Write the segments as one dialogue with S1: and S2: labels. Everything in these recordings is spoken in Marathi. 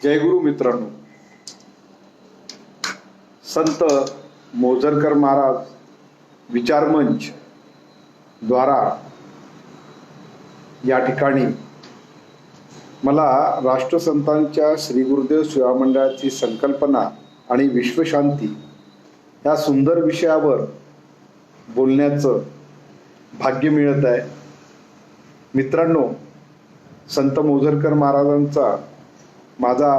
S1: जयगुरु मित्रांनो, संत मोझरकर महाराज विचार मंच द्वारा या ठिकाणी मला राष्ट्रसंतांच्या श्री गुरुदेव सेवा मंडळाची संकल्पना आणि विश्वशांती या सुंदर विषयावर बोलण्याचं भाग्य मिळत आहे. मित्रांनो, संत मोझरकर महाराजांचा माझा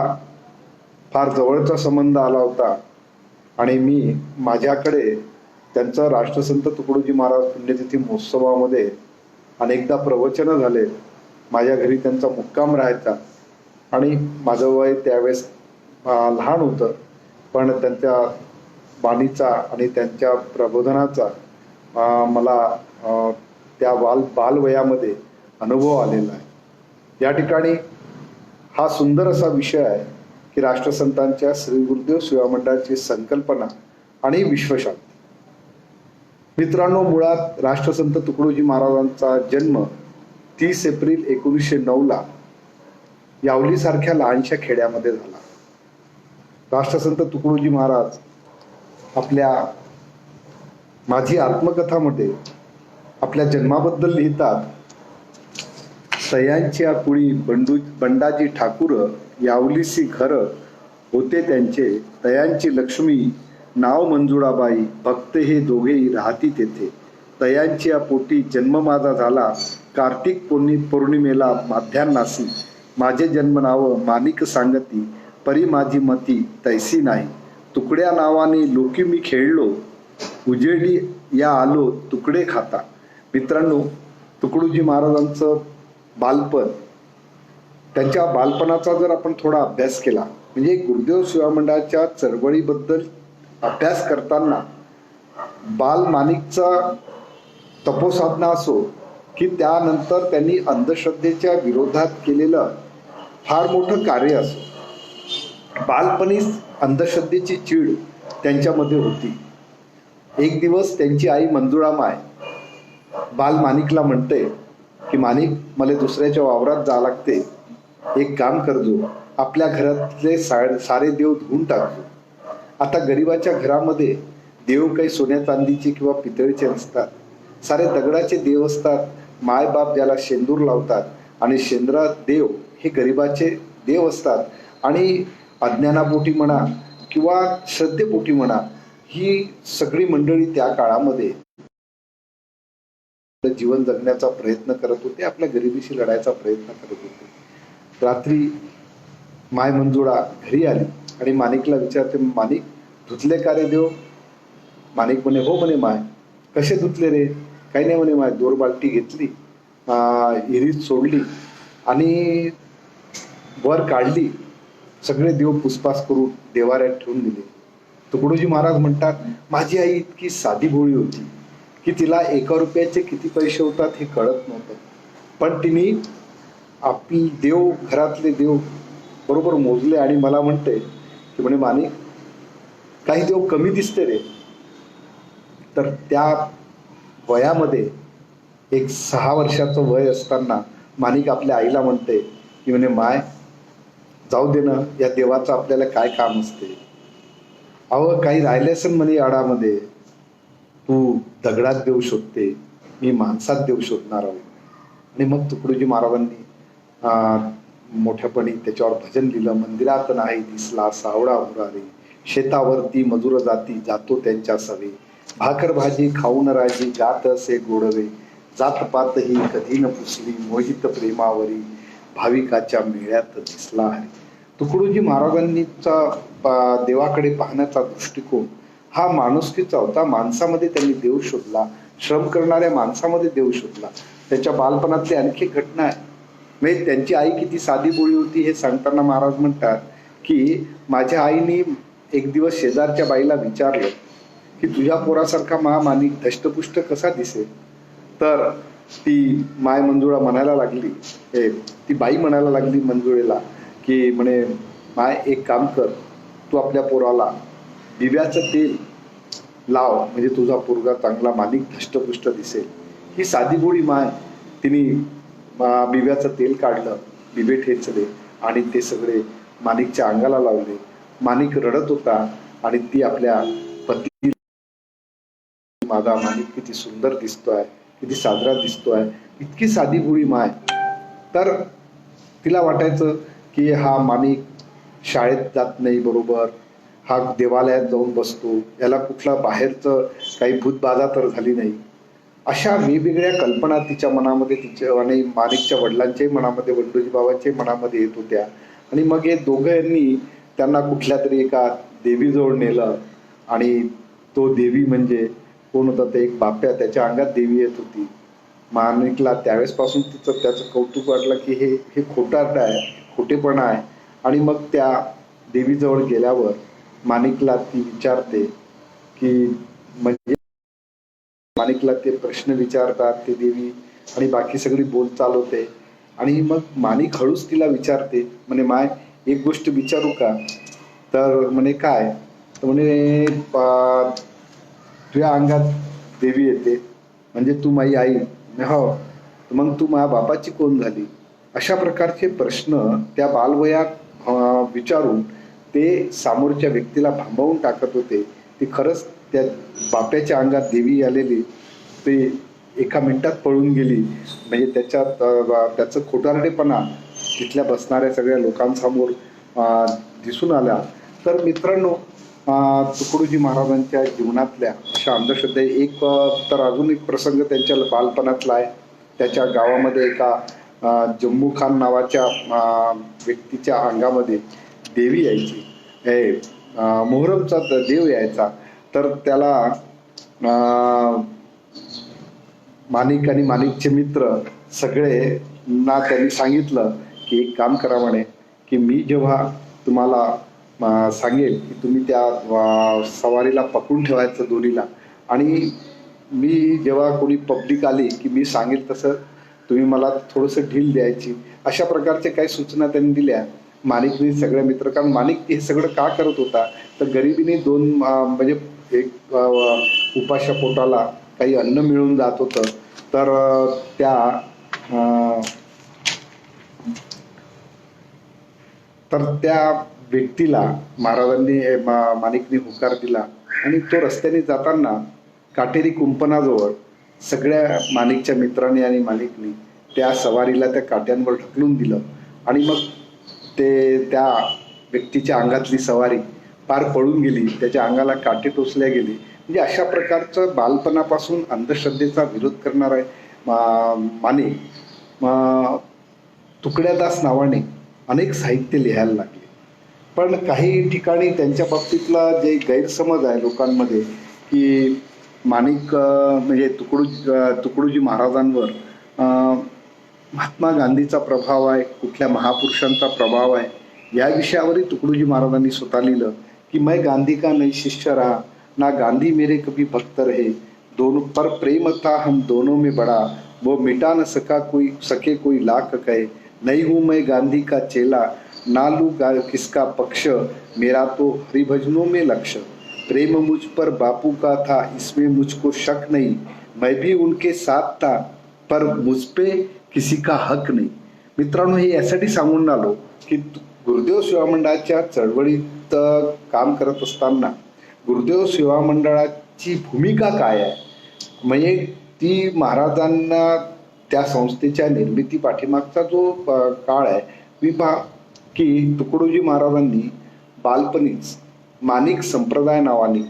S1: फार जवळचा संबंध आला होता आणि मी माझ्याकडे त्यांचा राष्ट्रसंत तुकडोजी महाराज पुण्यतिथी महोत्सवामध्ये अनेकदा प्रवचनं झाले. माझ्या घरी त्यांचा मुक्काम राहायचा आणि माझं वय त्यावेळेस लहान होतं, पण त्यांच्या बाणीचा आणि त्यांच्या प्रबोधनाचा मला त्या बालवयामध्ये अनुभव आलेला आहे. या ठिकाणी हा सुंदर असा विषय आहे की राष्ट्रसंतांच्या श्री गुरुदेव सेवा मंडळाची संकल्पना आणि विश्वशांती. मित्रांनो, मुळात राष्ट्रसंत तुकडोजी महाराजांचा जन्म 30 एप्रिल 1909 यावली सारख्या लहानशा खेड्यामध्ये झाला. राष्ट्रसंत तुकडोजी महाराज आपल्या माझी आत्मकथामध्ये आपल्या जन्माबद्दल लिहितात, तयांच्या कुळी बंडाजी ठाकूर यावलीसी घर होते त्यांचे, तयांची लक्ष्मी नाव मंजुळाबाई, भक्त हे दोघेही राहती तेथे. तयांच्या पोटी जन्म माझा झाला, कार्तिक पौर्णिमेला माध्यान्नासी. माझे जन्म नाव माणिक सांगती, परी माझी मती तैसी नाही. तुकड्या नावाने लोकी मी खेळलो, उजेडी या आलो तुकडे खाता. मित्रांनो, तुकडोजी महाराजांचं बालपण, त्यांच्या बालपणाचा जर आपण थोडा अभ्यास केला, म्हणजे गुरुदेव सेवा मंडळाच्या चळवळीबद्दल अभ्यास करताना बालमाणिकचा तपोसाधना असो की त्यानंतर त्यांनी अंधश्रद्धेच्या विरोधात केलेलं फार मोठं कार्य असो, बालपणीच अंधश्रद्धेची चीड त्यांच्यामध्ये होती. एक दिवस त्यांची आई मंजुळामाय बालमाणिकला म्हणते की माणिक, मला दुसऱ्याच्या वावरात जा लागते, एक काम करजो, आपल्या घरातले सारे देव धुवून टाकजो. आता गरिबाच्या घरामध्ये देव काही सोन्या चांदीचे किंवा पितळेचे नसतात, सारे दगडाचे देव असतात. मायबाप ज्याला शेंदूर लावतात आणि शेंद्रा देव हे गरिबाचे देव असतात. आणि अज्ञानापोटी म्हणा किंवा श्रद्धेपोटी म्हणा, ही सगळी मंडळी त्या काळामध्ये जीवन जगण्याचा प्रयत्न करत होते, आपल्या गरिबीशी लढायचा प्रयत्न करत होते. रात्री माय मंजुळा घरी आली आणि माणिकला विचारते, माणिक, धुतले का रे देव? माणिक म्हणे, हो म्हणे माय. कसे धुतले रे? काही नाही म्हणे माय. 2 बाल्टी घेतली, हिरीत सोडली आणि वर काढली, सगळे देव पुसपास करून देवाऱ्यात ठेवून दिले. तुकडोजी महाराज म्हणतात, माझी आई इतकी साधी भोळी होती की तिला 1 रुपयाचे किती पैसे होतात हे कळत नव्हतं, पण तिने आपली देव, घरातले देव बरोबर मोजले आणि मला म्हणते की म्हणे, माणिक, काही देव कमी दिसते रे. तर त्या वयामध्ये एक 6 वर्षाचं वय असताना माणिक आपल्या आईला म्हणते की म्हणे, माय, जाऊ दे ना, या देवाचं आपल्याला काय काम असते. अहो, काही राहिले असेल म्हणे आडामध्ये, तू दगडात देव शोधते, मी माणसात देव शोधणार आहोत. आणि मग तुकडोजी महाराजांनी मोठ्यापणी त्याच्यावर भजन लिहिलं. मंदिरात नाही दिसला सावळा हुरारी, शेतावरती मजूर जाती जातो त्यांच्या सवे. भाकर भाजी खाऊन राजी गात असे गोडवे, जात पात ही कधी न पुसली मोहित प्रेमावरी, भाविकाच्या मेळ्यात दिसला हरी. तुकडोजी महाराजांनीचा देवाकडे पाहण्याचा दृष्टिकोन हा माणुसकीचा होता. माणसामध्ये त्यांनी देव शोधला, श्रम करणाऱ्या माणसामध्ये देव शोधला. त्याच्या बालपणातली आणखी एक घटना आहे. म्हणजे त्यांची आई किती साधी बोळी होती हे सांगताना महाराज म्हणतात की माझ्या आईने एक दिवस शेजारच्या बाईला विचारलं की तुझ्या पोरासारखा माणिक धष्टपुष्ट कसा दिसेल. तर ती माय मंजुळा म्हणायला लागली, ती बाई म्हणायला लागली मंजुळेला की म्हणे, माय, एक काम कर, तू आपल्या पोराला दिव्याचं तेल लाव, म्हणजे तुझा पोरगा चांगला माणिक धष्टपुष्ट दिसेल. ही साधी गोळी माय तिने बिब्याचं तेल काढलं, बिबे ठेचले आणि ते सगळे माणिकच्या अंगाला लावले. माणिक रडत होता आणि ती आपल्या पती, माझा माणिक किती सुंदर दिसतोय, किती साजरा दिसतोय, इतकी साधी भोळी माय. तर तिला वाटायचं की हा माणिक शाळेत जात नाही बरोबर, हा देवालयात जाऊन बसतो, याला कुठला बाहेरचं काही भूतबाधा तर झाली नाही. अशा वेगवेगळ्या कल्पना तिच्या मनामध्ये, तिच्या आणि माणिकच्या वडिलांच्याही मनामध्ये, वंडोजी बाबांच्याही मनामध्ये येत होत्या. आणि मग हे दोघांनी त्यांना कुठल्या तरी एका देवीजवळ नेलं. आणि तो देवी म्हणजे कोण होता, ते एक बाप्या, त्याच्या अंगात देवी येत होती. माणिकला त्यावेळेसपासून त्याचं कौतुक वाटलं की हे खोटारडं आहे, खोटेपणा आहे. आणि मग त्या देवीजवळ गेल्यावर माणिकला ती विचारते की, म्हणजे माणिकला ते प्रश्न विचारतात ते देवी, आणि बाकी सगळी बोलचाल होते. आणि मग माणिक हळूच तिला विचारते, म्हणे माय एक गोष्ट विचारू का? तर म्हणे काय? तर म्हणे तुझ्या अंगात देवी येते म्हणजे तू माझी आई? हो. मग तू माझ्या बापाची कोण झाली? अशा प्रकारचे प्रश्न त्या बालवयात विचारून ते समोरच्या व्यक्तीला भांबावून टाकत होते. ते खरंच त्या बाप्याच्या अंगात देवी आलेली ते एका मिनिटात पळून गेली. म्हणजे त्याचं खोटारडेपणा तिथल्या बसणाऱ्या सगळ्या लोकांसमोर दिसून आला. तर मित्रांनो, तुकडोजी महाराजांच्या जीवनातल्या अशा अंधश्रद्धे एक तर अजून एक प्रसंग त्यांच्या बालपणातला आहे. त्याच्या गावामध्ये एका जम्मू खान नावाच्या व्यक्तीच्या अंगामध्ये देवी यायची, मोहरमचा देव यायचा. तर त्याला माणिक आणि माणिकचे मित्र सगळे ना त्यांनी सांगितलं की एक काम करा म्हणे, की मी जेव्हा तुम्हाला सांगेल की तुम्ही त्या सवारीला पकडून ठेवायचं दोरीला, आणि मी जेव्हा कोणी पब्लिक आली की मी सांगेल तसं तुम्ही मला थोडंसं ढील द्यायची. अशा प्रकारचे काही सूचना त्यांनी दिल्या. माणिकने सगळ्या मित्र, कारण माणिक हे सगळं का करत होता, तर गरिबीने दोन म्हणजे एक उपाशा पोटाला काही अन्न मिळून जात होतं. तर त्या व्यक्तीला महाराजांनी माणिकने होकार दिला. आणि तो रस्त्याने जाताना काटेरी कुंपणाजवळ सगळ्या माणिकच्या मित्रांनी आणि माणिकने त्या सवारीला त्या काट्यांवर ढकलून दिलं. आणि मग त्या व्यक्तीच्या अंगातली सवारी पार पळून गेली, त्याच्या अंगाला काटे टोचल्या गेले. म्हणजे अशा प्रकारचं बालपणापासून अंधश्रद्धेचा विरोध करणार आहे माणिक तुकड्यादास नावाने अनेक साहित्य लिहायला लागले. पण काही ठिकाणी त्यांच्या बाबतीतला जे गैरसमज आहे लोकांमध्ये की माणिक म्हणजे तुकडोजी महाराजांवर महात्मा गांधीचा प्रभाव आहे, कुठल्या महापुरुषांचा प्रभाव आहे, या विषयावरही तुकडोजी महाराजांनी स्वतः लिहिलं की मैं गांधी का नहीं शिष्य रहा, ना गांधी मेरे कभी भक्त रहे, दोनों पर प्रेम था हम दोनों में बड़ा, वो मिटा न सके कोई लाख कहे, नहीं हूँ मैं गांधी का चेला, ना लूँ किसका पक्ष, मेरा तो हरिभजनों में लक्ष्य, प्रेम मुझ पर बापू का था इसमें मुझको शक नहीं, मैं भी उनके साथ था पर मुझ पे किसी का हक नाही. मित्रांनो, हे यासाठी सांगून आलो की गुरुदेव सेवा मंडळाच्या चळवळीत काम करत असताना गुरुदेव सेवा मंडळाची भूमिका काय आहे, म्हणजे ती महाराजांना त्या संस्थेच्या निर्मिती पाठीमागचा जो काळ आहे की तुकडोजी महाराजांनी बालपणीच माणिक संप्रदाय नावाने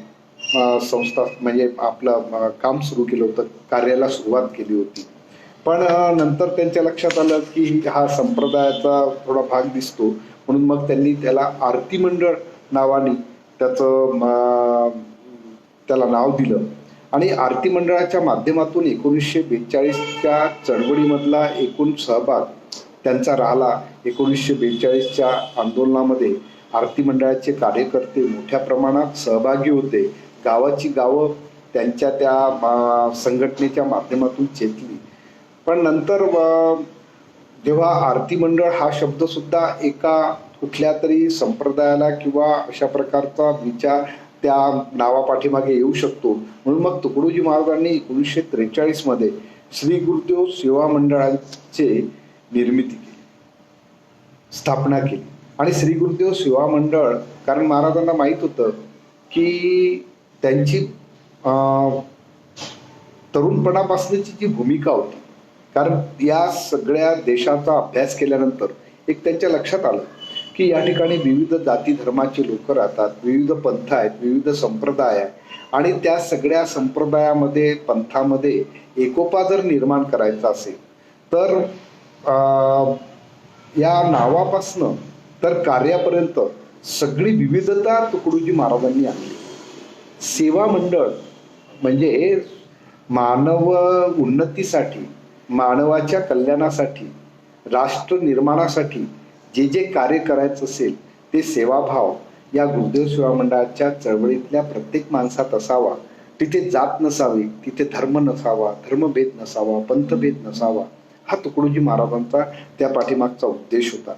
S1: संस्था म्हणजे आपलं काम सुरू केलं होतं, कार्याला सुरुवात केली होती. पण नंतर त्यांच्या लक्षात आलं की हा संप्रदायाचा थोडा भाग दिसतो, म्हणून मग त्यांनी त्याला आरती मंडळ नावाने त्याला नाव दिलं. आणि आरती मंडळाच्या माध्यमातून 1942च्या चळवळीमधला एकूण सहभाग त्यांचा राहिला. 1942च्या आंदोलनामध्ये आरती मंडळाचे कार्यकर्ते मोठ्या प्रमाणात सहभागी होते. गावाची गावं त्यांच्या त्या संघटनेच्या माध्यमातून चेतली. पण नंतर जेव्हा आरती मंडळ हा शब्द सुद्धा एका कुठल्या तरी संप्रदायाला किंवा अशा प्रकारचा विचार त्या नावापाठीमागे येऊ शकतो, म्हणून मग तुकडोजी महाराजांनी 1943 मध्ये श्री गुरुदेव सेवा मंडळाचे निर्मिती केली, स्थापना केली. आणि श्री गुरुदेव सेवा मंडळ, कारण महाराजांना माहीत होतं की त्यांची तरुणपणापासूनची जी भूमिका होती, कारण या सगळ्या देशाचा अभ्यास केल्यानंतर एक त्यांच्या लक्षात आलं की या ठिकाणी विविध जाती धर्माचे लोक राहतात, विविध पंथ आहेत, विविध संप्रदाय आहे, आणि त्या सगळ्या संप्रदायामध्ये पंथामध्ये एकोपा जर निर्माण करायचा असेल तर या नावापासनं तर कार्यापर्यंत सगळी विविधता तुकडोजी महाराजांनी आणली. सेवा मंडळ म्हणजे मानव उन्नतीसाठी, मानवाच्या कल्याणासाठी, राष्ट्र निर्माणासाठी जे जे कार्य करायचं असेल ते सेवाभाव या गुरुदेव सेवा मंडळाच्या चळवळीतल्या प्रत्येक माणसात असावा. तिथे जात नसावी, तिथे धर्म नसावा, धर्मभेद नसावा, पंथभेद नसावा, हा तुकडोजी महाराजांचा त्या पाठीमागचा उद्देश होता.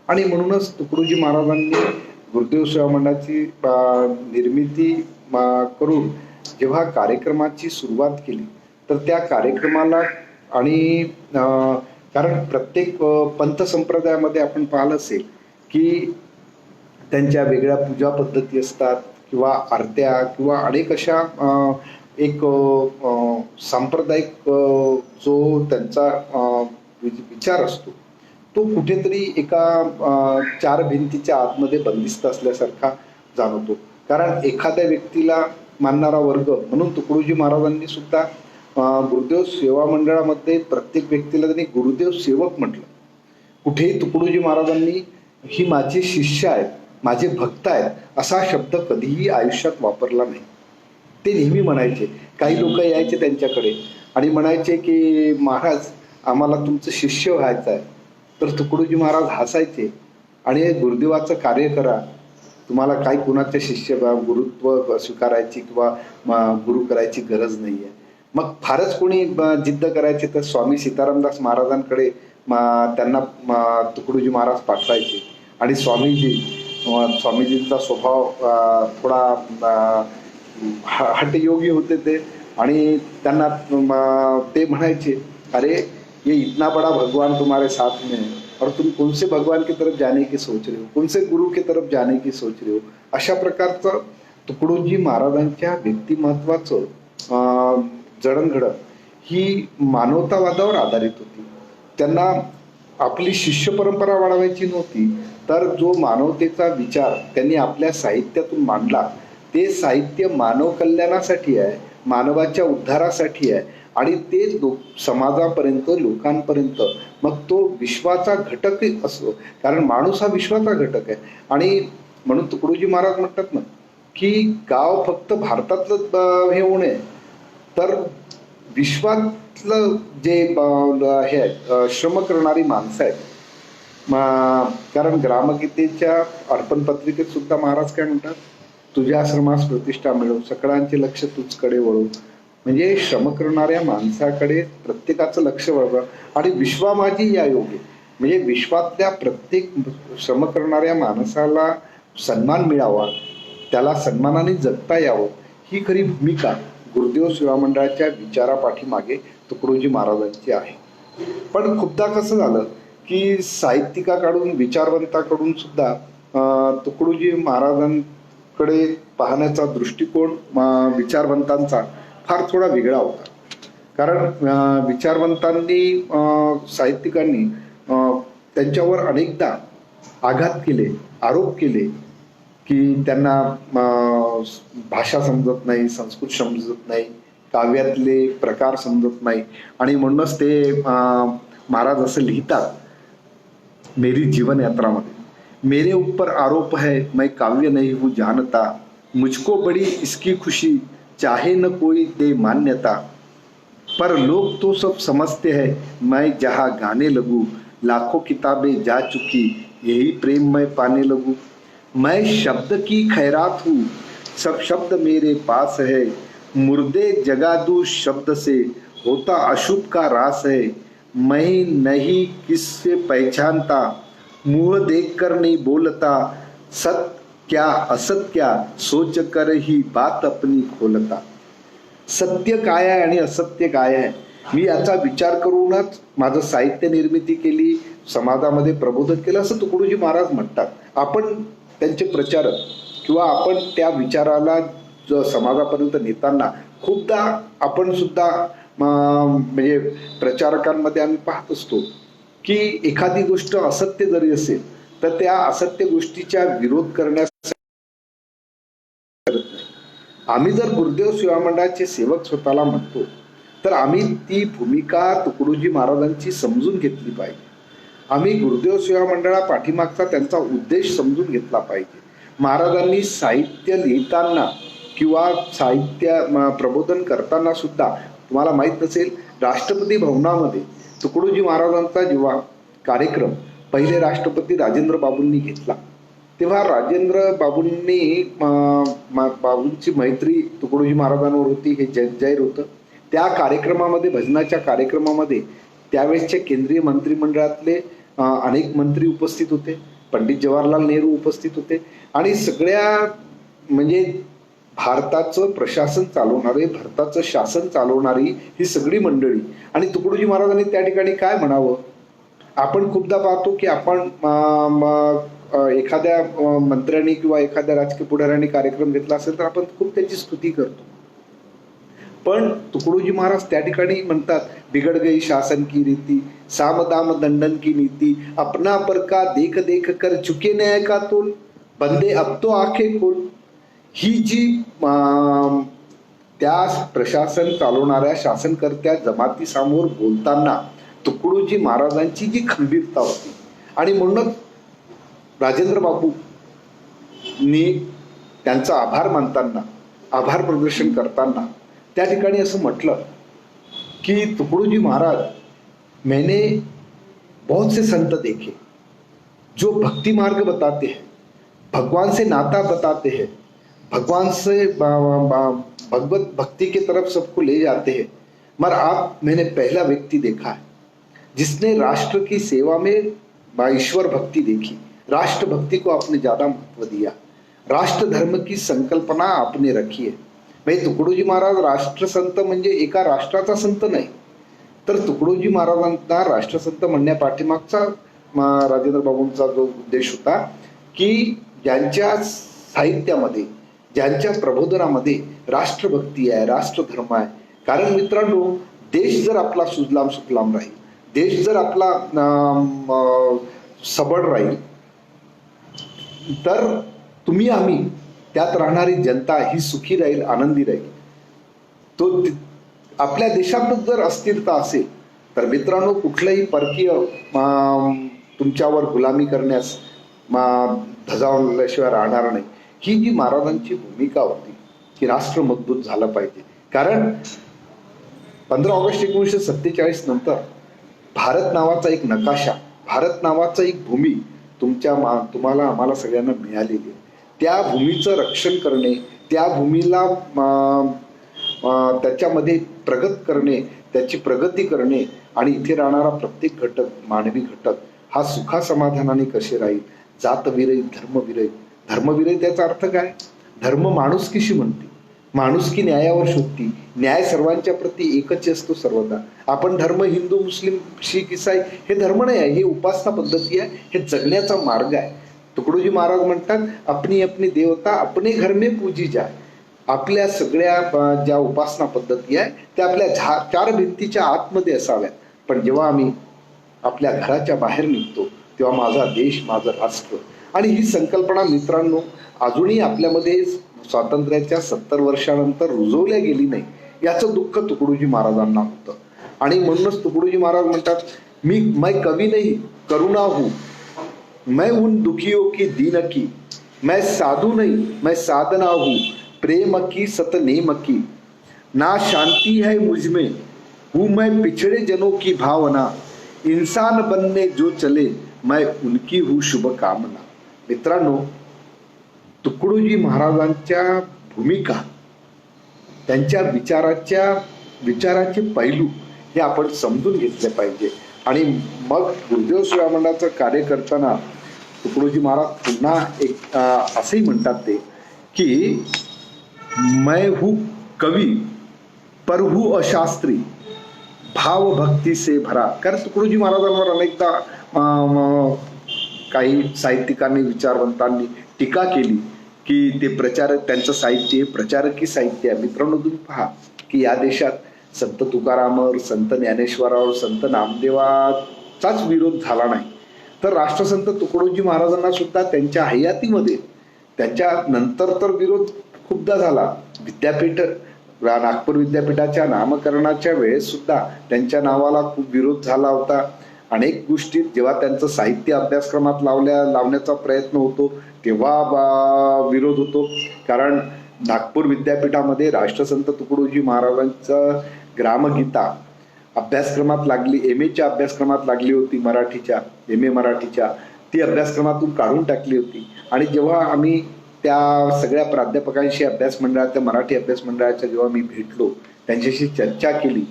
S1: आणि म्हणूनच तुकडोजी महाराजांनी गुरुदेव सेवा मंडळाची निर्मिती करून जेव्हा कार्यक्रमाची सुरुवात केली तर त्या कार्यक्रमाला आणि कारण प्रत्येक पंथ संप्रदायामध्ये आपण पाहिलं असेल की त्यांच्या वेगळ्या पूजा पद्धती असतात किंवा आरत्या किंवा अनेक अशा एक सांप्रदायिक जो त्यांचा विचार असतो तो कुठेतरी एका चार भिंतीच्या आतमध्ये बंदिस्त असल्यासारखा जाणवतो. कारण एखाद्या व्यक्तीला मानणारा वर्ग म्हणून तुकडोजी महाराजांनी सुद्धा गुरुदेव सेवा मंडळामध्ये प्रत्येक व्यक्तीला त्यांनी गुरुदेव सेवक म्हटलं. कुठेही तुकडोजी महाराजांनी ही माझे शिष्य आहेत, माझे भक्त आहेत असा शब्द कधीही आयुष्यात वापरला नाही. ते नेहमी म्हणायचे, काही लोक यायचे त्यांच्याकडे आणि म्हणायचे की महाराज आम्हाला तुमचं शिष्य व्हायचं आहे, तर तुकडोजी महाराज हसायचे आणि गुरुदेवाचं कार्य करा, तुम्हाला काही कुणाचे शिष्य गुरुत्व स्वीकारायची किंवा गुरु करायची गरज नाही आहे. मग फारच कोणी जिद्द करायचे तर स्वामी सीतारामदास महाराजांकडे त्यांना तुकडोजी महाराज पाठवायचे. आणि स्वामीजींचा स्वभाव थोडा हठयोगी होते ते, आणि त्यांना ते म्हणायचे, अरे ये इतना बड़ा भगवान तुम्हारे साथ में है और तुम कौन से भगवान की तरफ जाने की सोच रहे हो, कौन से गुरु की तरफ जाने की सोच रहे हो. अशा प्रकारचं तुकडोजी महाराजांच्या व्यक्तिमत्वाचं जडणघडण ही मानवतावादावर आधारित होती. त्यांना आपली शिष्य परंपरा वाढवायची नव्हती, तर जो मानवतेचा विचार त्यांनी आपल्या साहित्यातून मांडला ते साहित्य मानव कल्याणासाठी आहे, मानवाच्या उद्धारासाठी आहे, आणि ते समाजापर्यंत, लोकांपर्यंत, मग तो विश्वाचा घटक असो, कारण माणूस हा विश्वाचा घटक आहे. आणि म्हणून तुकडोजी महाराज म्हणतात ना की गाव फक्त भारतातलं हे होणे, तर विश्वातलं जे हे आहे श्रम करणारी माणसं आहेत. कारण ग्रामगीतेच्या अर्पण पत्रिकेत सुद्धा महाराज काय म्हणतात, तुझ्या आश्रमास प्रतिष्ठा मिळव, सकळांचे लक्ष तुझकडे वळव. म्हणजे श्रम करणाऱ्या माणसाकडे प्रत्येकाचं लक्ष वळवा आणि विश्वा माझी या योगे, म्हणजे विश्वातल्या प्रत्येक श्रम करणाऱ्या माणसाला सन्मान मिळावा, त्याला सन्मानाने जगता यावं, ही खरी भूमिका गुरुदेव सेवा मंडळाच्या विचारापाठीमागे तुकडोजी महाराजांची आहे. पण खूपदा कसं झालं की साहित्यिकाकडून, विचारवंताकडून सुद्धा तुकडोजी महाराजांकडे पाहण्याचा दृष्टिकोन विचारवंतांचा फार थोडा वेगळा होता. कारण विचारवंतांनी, साहित्यिकांनी त्यांच्यावर अनेकदा आघात केले, आरोप केले की त्यांना भाषा समजत नाही, संस्कृत समजत नाही, काव्यातले प्रकार समजत नाही, आणि म्हणूनच ते महाराज असं लिहितात मेरी जीवन यात्रामध्ये, मेरे ऊपर आरोप है मैं काव्य नहीं हूँ जानता, मुझको बड़ी इसकी खुशी चाहे न कोई दे मान्यता, पर लोग तो सब समझते हैं मैं जहाँ गाने लगूं, लाखों किताबें जा चुकी यही प्रेम मैं पाने लगूं, मैं शब्द की खैरात हूँ सब शब्द मेरे पास है, मुर्दे जगा दूं शब्द से होता अशुभ का रास है, मैं नहीं किससे पहचानता मुंह देखकर नहीं बोलता, सत क्या असत क्या सोच कर ही बात अपनी खोलता. सत्य काय आहे आणि असत्य काय आहे मी याचा विचार करूनच माझं साहित्य निर्मिती केली, समाजामध्ये प्रबोधन केलं असं तुकडोजी महाराज म्हणतात. आपण त्यांचे प्रचारक किंवा आपण त्या विचाराला समाजापर्यंत नेताना खूपदा आपण सुद्धा म्हणजे प्रचारकांमध्ये आम्ही पाहत असतो की एखादी गोष्ट असत्य जरी असेल तर त्या असत्य गोष्टीचा विरोध करण्यास करत नाही. आम्ही जर गुरुदेव सेवा मंडळाचे सेवक स्वतःला म्हणतो तर आम्ही ती भूमिका तुकडोजी महाराजांची समजून घेतली पाहिजे. आम्ही गुरुदेव सेवा मंडळा पाठीमागचा त्यांचा उद्देश समजून घेतला पाहिजे. महाराजांनी साहित्य लिहिताना किंवा साहित्य प्रबोधन करताना सुद्धा तुम्हाला माहित नसेल, राष्ट्रपती भवनामध्ये तुकडोजी महाराजांचा जेव्हा कार्यक्रम पहिले राष्ट्रपती राजेंद्र बाबूंनी घेतला तेव्हा राजेंद्र बाबूंनी बाबूंची मैत्री तुकडोजी महाराजांवर होती हे जाहीर होतं. त्या कार्यक्रमामध्ये, भजनाच्या कार्यक्रमामध्ये त्यावेळेसच्या केंद्रीय मंत्रिमंडळातले अनेक मंत्री उपस्थित होते, पंडित जवाहरलाल नेहरू उपस्थित होते आणि सगळ्या म्हणजे भारताचं प्रशासन चालवणारे, भारताचं शासन चालवणारी ही सगळी मंडळी. आणि तुकडोजी महाराजांनी त्या ठिकाणी काय म्हणावं, आपण खूपदा पाहतो की आपण एखाद्या मंत्र्यांनी किंवा एखाद्या राजकीय पुढाऱ्यांनी कार्यक्रम घेतला असेल तर आपण खूप त्याची स्तुती करतो. पण तुकडोजी महाराज त्या ठिकाणी म्हणतात, बिगड़ गई शासन की रीति, साम दाम दंडन की नीति, अपना पर का देख देख कर चुके न्याय का तोल, बंदे अब तो आंखें खोल. ही जी त्या प्रशासन चालवणाऱ्या शासनकर्त्या जमातीसमोर बोलताना तुकडोजी महाराजांची जी खंबीरता होती आणि म्हणूनच राजेंद्र बाबूंनी त्यांचा आभार मानताना, आभार प्रदर्शन करताना त्या ठिकाणी असं म्हटलं की तुकडोजी महाराज, मैंने बहुत से संत देखे जो भक्ति मार्ग बताते हैं, भगवान से नाता बताते हैं, भगवान से भगवत भक्ति के तरफ सबको ले जाते हैं, मगर आप मैंने पहला व्यक्ति देखा है जिसने राष्ट्र की सेवा में ईश्वर भक्ति देखी, राष्ट्र भक्ति को आपने ज्यादा महत्व दिया, राष्ट्र धर्म की संकल्पना आपने रखी है. म्हणजे तुकडोजी महाराज राष्ट्रसंत म्हणजे एका राष्ट्राचा संत नाही, तर तुकडोजी महाराजांना राष्ट्रसंत म्हणण्यापाठीमागचा राजेंद्र बाबूंचा जो उद्देश होता की ज्यांच्या साहित्यामध्ये, ज्यांच्या प्रबोधनामध्ये राष्ट्रभक्ती आहे, राष्ट्रधर्म आहे. कारण मित्रांनो, देश जर आपला सुजलाम सुफलाम राहील, देश जर आपला सबळ राहील तर तुम्ही आम्ही त्यात राहणारी जनता ही सुखी राहील, आनंदी राहील. तो आपल्या देशातच जर अस्थिरता असेल तर मित्रांनो, कुठलंही परकीय तुमच्यावर गुलामी करण्यास धजावल्याशिवाय राहणार नाही. ही जी महाराजांची भूमिका होती की राष्ट्र मजबूत झालं पाहिजे. कारण 15 ऑगस्ट 1947 नंतर भारत नावाचा एक नकाशा, भारत नावाचा एक भूमी तुम्हाला आम्हाला सगळ्यांना मिळालेली आहे. त्या भूमीचं रक्षण करणे, त्या भूमीला त्याच्यामध्ये प्रगत करणे, त्याची प्रगती करणे आणि इथे राहणारा प्रत्येक घटक, मानवी घटक हा सुखासमाधानाने कसे राहील, जातविरहित, धर्मविरहित. धर्मविरहित याचा अर्थ काय? धर्म माणुसकीशी म्हणते, माणुसकी न्यायावर शोधती, न्याय सर्वांच्या प्रती एकच असतो सर्वदा. आपण धर्म हिंदू, मुस्लिम, शीख, ईसाई हे धर्म नाही आहे, हे उपासना पद्धती आहे, हे जगण्याचा मार्ग आहे. तुकडोजी महाराज म्हणतात, अपनी अपनी देवता अपने घर में पूजी जाय. आपल्या सगळ्या ज्या उपासना पद्धती आहे त्या आपल्या 4 भिंतीच्या आतमध्ये असाव्यात. पण जेव्हा आम्ही आपल्या घराच्या बाहेर निघतो तेव्हा माझा देश, माझं राष्ट्र, आणि ही संकल्पना मित्रांनो अजूनही आपल्यामध्ये स्वातंत्र्याच्या 70 वर्षानंतर रुजवल्या गेली नाही, याचं दुःख तुकडोजी महाराजांना होतं. आणि म्हणूनच तुकडोजी महाराज म्हणतात, मैं कवि नहीं करुणा हूं, मैं उन दुखियों की दीन की, मैं साधु नहीं मैं साधना हूं, प्रेम की सतनेम की, ना शांति है मुझ में हूं मैं पिछड़े जनों की भावना, इंसान बनने जो चले मैं उनकी हूं शुभकामना. मित्रांनो, तुकडोजी महाराजांच्या भूमिका, त्यांच्या विचाराचे पैलू हे आपण समजून घेतले पाहिजे. आणि मग गुरुदेव सेवा मंडळाचं कार्य करताना तुकडोजी महाराज पुन्हा एक असंही म्हणतात ते की मैं हूँ कवि पर हूँ अशास्त्री, भाव भक्ती से भरा. कारण तुकडोजी महाराजांवर अनेकदा काही साहित्यिकांनी विचारवंतांनी टीका केली की ते प्रचारक, त्यांचं साहित्य प्रचारकी साहित्य आहे. मित्रांनो, तुम्ही पहा की या देशात संत तुकारामावर, संत ज्ञानेश्वरावर, संत नामदेवाचाच विरोध झाला नाही, तर राष्ट्रसंत तुकडोजी महाराजांना सुद्धा त्यांच्या हयातीमध्ये, त्यांच्या नंतर तर विरोध खूपदा झाला. विद्यापीठ, नागपूर विद्यापीठाच्या नामकरणाच्या वेळेस सुद्धा त्यांच्या नावाला खूप विरोध झाला होता. अनेक गोष्टी जेव्हा त्यांचं साहित्य अभ्यासक्रमात लावण्याचा प्रयत्न होतो तेव्हा विरोध होतो. कारण नागपूर विद्यापीठामध्ये राष्ट्रसंत तुकडोजी महाराजांचं ग्रामगीता अभ्यासक्रमात लागली, MA अभ्यासक्रमात लागली होती, मराठीच्या MA मराठीच्या, ती अभ्यासक्रमातून काढून टाकली होती. आणि जेव्हा आम्ही त्या सगळ्या प्राध्यापकांशी अभ्यास मंडळाच्या, मराठी अभ्यास मंडळाच्या जेव्हा मी भेटलो, त्यांच्याशी चर्चा केली,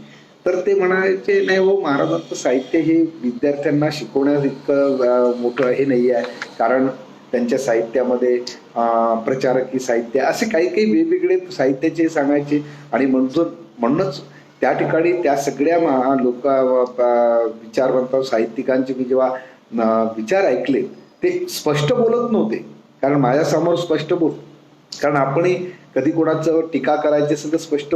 S1: तर ते म्हणायचे, नाही हो, महाराजांचं साहित्य हे विद्यार्थ्यांना शिकवण्यास इतकं मोठं हे नाही आहे, कारण त्यांच्या साहित्यामध्ये प्रचारकी साहित्य असे काही काही वेगवेगळे साहित्याचे सांगायचे. आणि म्हणूनच त्या ठिकाणी त्या सगळ्या विचारवंत साहित्यिकांचे मी जेव्हा विचार ऐकले, ते स्पष्ट बोलत नव्हते, कारण माझ्यासमोर स्पष्ट बोल, कारण आपणही कधी कोणाचं टीका करायची असेल तर स्पष्ट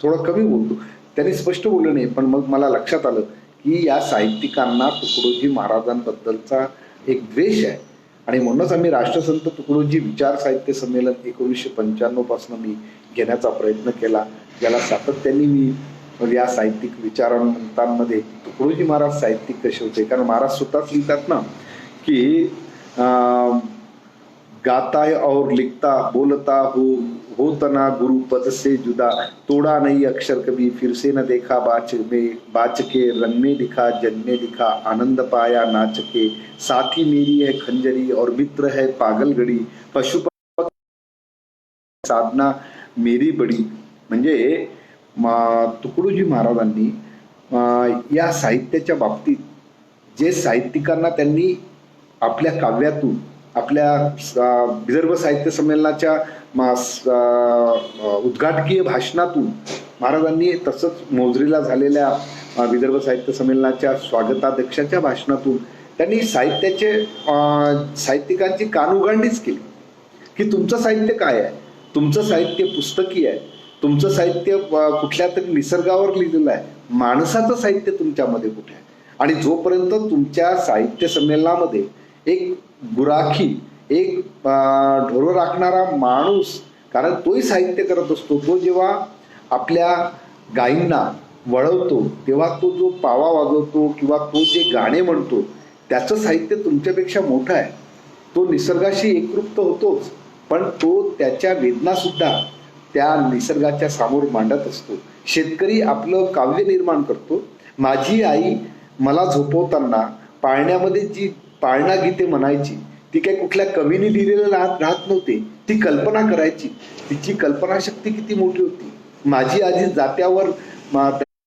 S1: थोडं कमी बोलतो, त्यांनी स्पष्ट बोललं नाही. पण मग मला लक्षात आलं की या साहित्यिकांना तुकडोजी महाराजांबद्दलचा एक द्वेष आहे. आणि म्हणूनच आम्ही राष्ट्रसंत तुकडोजी विचार साहित्य संमेलन 1995 पासून मी घेण्याचा प्रयत्न केला, ज्याला सातत्याने मी या साहित्यिक विचारांमध्ये तुकडोजी महाराज साहित्यिक कसे होते, कारण महाराज स्वतःच लिहितात ना की गाता है और लिखता बोलता होतना गुरु पद से जुदा, तोड़ा नहीं अक्षर कभी फिर से न देखा बाच के रंग में लिखा जन में लिखा, आनंद पाया नाच के, साथी मेरी है खंजरी और मित्र है पागलगडी, पशुपत साधना मेरी बडी. म्हणजे तुकडोजी महाराजांनी या साहित्याच्या बाबतीत जे साहित्यिकांना त्यांनी आपल्या काव्यातून, आपल्या विदर्भ साहित्य संमेलनाच्या उद्घाटकीय भाषणातून महाराजांनी, तसंच मोजरीला झालेल्या विदर्भ साहित्य संमेलनाच्या स्वागताध्यक्षाच्या भाषणातून त्यांनी साहित्यिकांची कानउघाडणीच केली की तुमचं साहित्य काय आहे, तुमचं साहित्य पुस्तकी आहे, तुमचं साहित्य कुठल्या तरी निसर्गावर लिहिलेलं आहे, माणसाचं साहित्य तुमच्यामध्ये कुठे आहे. आणि जोपर्यंत तुमच्या साहित्य संमेलनामध्ये एक गुराखी, एक ढोरं राखणारा माणूस, कारण तोही साहित्य करत असतो, तो जेव्हा आपल्या गायींना वळवतो तेव्हा तो जो पावा वाजवतो किंवा तो जे गाणे म्हणतो, त्याचं साहित्य तुमच्यापेक्षा मोठं आहे. तो निसर्गाशी एकरूप होतोच, पण तो त्याच्या वेदना सुद्धा त्या निसर्गाच्या समोर मांडत असतो. शेतकरी आपलं काव्य निर्माण करतो. माझी आई मला झोपवताना पाळण्यामध्ये जी पाळणा गीते म्हणायची, ती काही कुठल्या कवीने लिहिलेलं राहत नव्हते, ती कल्पना करायची. तिची कल्पनाशक्ती किती मोठी होती. माझी आजी जात्यावर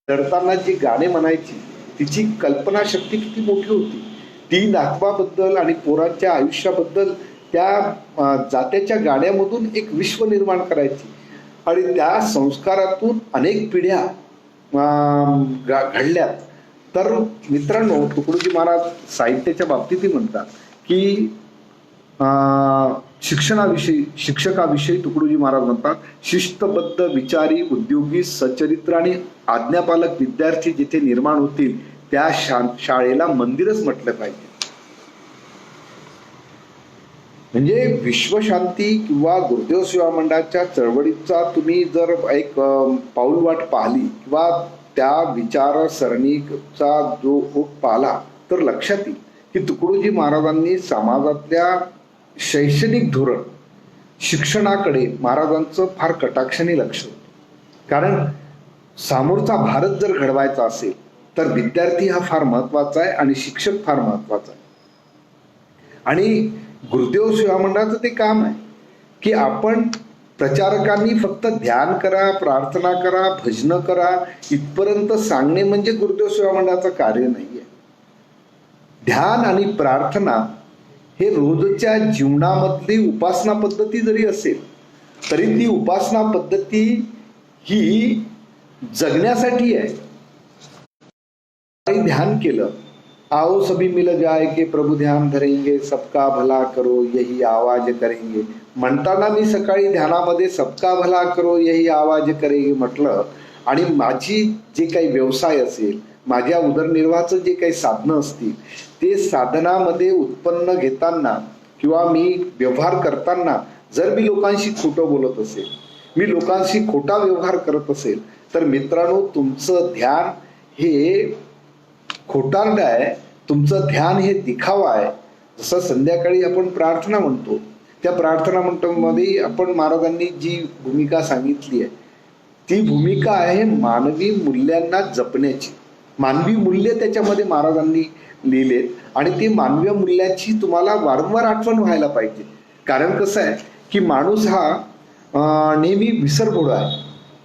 S1: रडताना जी गाणे म्हणायची, तिची कल्पनाशक्ती किती मोठी होती. ती नातवाबद्दल आणि पोरांच्या आयुष्याबद्दल त्या जात्याच्या गाण्यामधून एक विश्व निर्माण करायची. आणि त्या संस्कारातून अनेक पिढ्या घडल्यात. तर मित्रांनो, तुकडोजी महाराज साहित्याच्या बाबतीतही म्हणतात की शिक्षकाविषयी तुकडोजी महाराज म्हणतात, शिस्तबद्ध, विचारी, उद्योगी, सचरित्र आणि आज्ञापालक विद्यार्थी जिथे निर्माण होतील त्या शाळेला मंदिरच म्हटलं पाहिजे. म्हणजे विश्वशांती किंवा गुरुदेव सेवा मंडळाच्या चळवळीचा तुम्ही जर एक पाऊलवाट पाहिली किंवा त्या विचारसरणीचा जो ओघ पाहिला, तर लक्षात येईल की तुकडोजी महाराजांनी समाजातल्या शैक्षणिक धोरण, शिक्षणाकडे महाराजांचं फार कटाक्षाने लक्ष होतं. कारण समोरचा भारत जर घडवायचा असेल तर विद्यार्थी हा फार महत्वाचा आहे आणि शिक्षक फार महत्वाचा आहे. आणि गुरुदेव सेवा मंडळाचं ते काम आहे की आपण प्रचारकांनी फक्त ध्यान करा, प्रार्थना करा, भजन करा इथपर्यंत सांगणे म्हणजे गुरुदेव सेवा मंडळाचं कार्य नाहीये. ध्यान आणि प्रार्थना हे रोजच्या जीवनामधली उपासना पद्धती जरी असेल तरी ती उपासना पद्धती ही जगण्यासाठी आहे. ध्यान केलं आओ सभी मिल जाए के प्रभु ध्यान धरेंगे, सबका भला करो यही आवाज करेंगे. म्हणताना मी सकाळी ध्यानामध्ये सबका भला करो यही आवाज करेंगे म्हटलं, आणि माझी जे काही व्यवसाय असेल, माझ्या उदरनिर्वाहाचं जे काही साधनं असतील, ते साधनामध्ये उत्पन्न घेताना किंवा मी व्यवहार करताना जर मी लोकांशी खोटं बोलत असेल, मी लोकांशी खोटा व्यवहार करत असेल, तर मित्रांनो तुमचं ध्यान हे खोटारडं आहे, तुमचं ध्यान हे दिखावा आहे. जसं संध्याकाळी आपण प्रार्थना म्हणतो, त्या प्रार्थना मध्ये आपण महाराजांनी जी भूमिका सांगितली आहे ती भूमिका आहे मानवी मूल्यांना जपण्याची. मानवी मूल्य त्याच्यामध्ये महाराजांनी लिहिलेत आणि ती मानवी मूल्याची तुम्हाला वारंवार आठवण व्हायला पाहिजे. कारण कसं आहे की माणूस हा नेहमी विसरभोळा आहे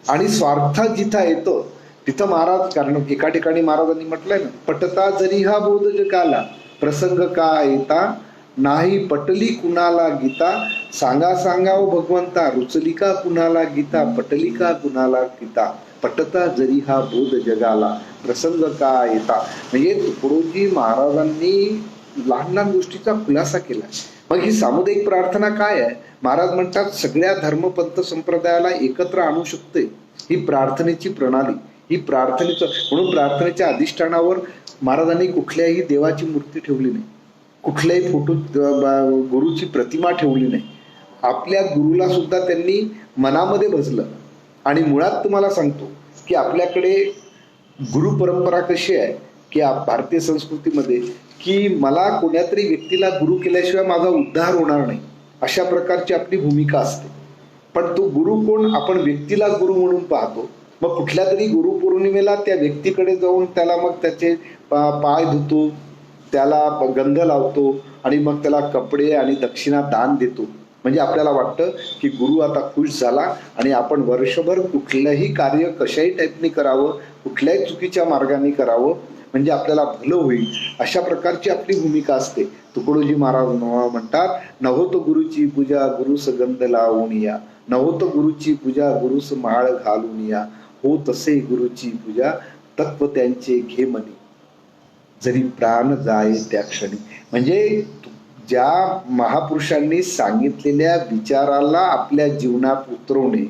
S1: आणि स्वार्थ जिथं येतो तिथं महाराज, कारण एका ठिकाणी महाराजांनी म्हटलंय ना, पटता जरी हा बोध जगाला प्रसंग का येता, नाही पटली कुणाला गीता, सांगा सांगाव भगवंता, रुचली का कुणाला गीता, पटली का कुणाला गीता, पटता जरी हा बोध जगाला प्रसंग का येता. म्हणजे तुकडोजी महाराजांनी लहान लहान गोष्टीचा खुलासा केला. मग ही सामुदायिक प्रार्थना काय आहे? महाराज म्हणतात सगळ्या धर्मपंथ संप्रदायाला एकत्र आणू शकते ही प्रार्थनेची प्रणाली, ही प्रार्थनेचं. म्हणून प्रार्थनेच्या अधिष्ठानावर महाराजांनी कुठल्याही देवाची मूर्ती ठेवली नाही, कुठल्याही फोटो गुरुची प्रतिमा ठेवली नाही. आपल्या गुरुला सुद्धा त्यांनी मनामध्ये भजलं. आणि मुळात तुम्हाला सांगतो की आपल्याकडे गुरु परंपरा कशी आहे की भारतीय संस्कृतीमध्ये की मला कोण्यातरी व्यक्तीला गुरु केल्याशिवाय माझा उद्धार होणार नाही, अशा प्रकारची आपली भूमिका असते. पण तो गुरु कोण? आपण व्यक्तीला गुरु म्हणून पाहतो. मग कुठल्या तरी गुरुपौर्णिमेला त्या व्यक्तीकडे जाऊन त्याला मग त्याचे पाय धुतो, त्याला गंध लावतो आणि मग त्याला कपडे आणि दक्षिणा दान देतो. म्हणजे आपल्याला वाटतं की गुरु आता खुश झाला आणि आपण वर्षभर कुठलंही कार्य कशाही टाईपनी करावं, कुठल्याही चुकीच्या मार्गाने करावं म्हणजे आपल्याला भलं होईल, अशा प्रकारची आपली भूमिका असते. तुकडोजी महाराज म्हणतात, नव्हतं गुरुची पूजा गुरुस गंध लावून या, नव्हतं गुरुची पूजा गुरुस माळ घालून या, हो तसे गुरुची पूजा तत्व त्यांचे घे मनी, जरी प्राण जाय त्या क्षणी. म्हणजे ज्या महापुरुषांनी सांगितलेल्या विचाराला आपल्या जीवनात उतरवणे,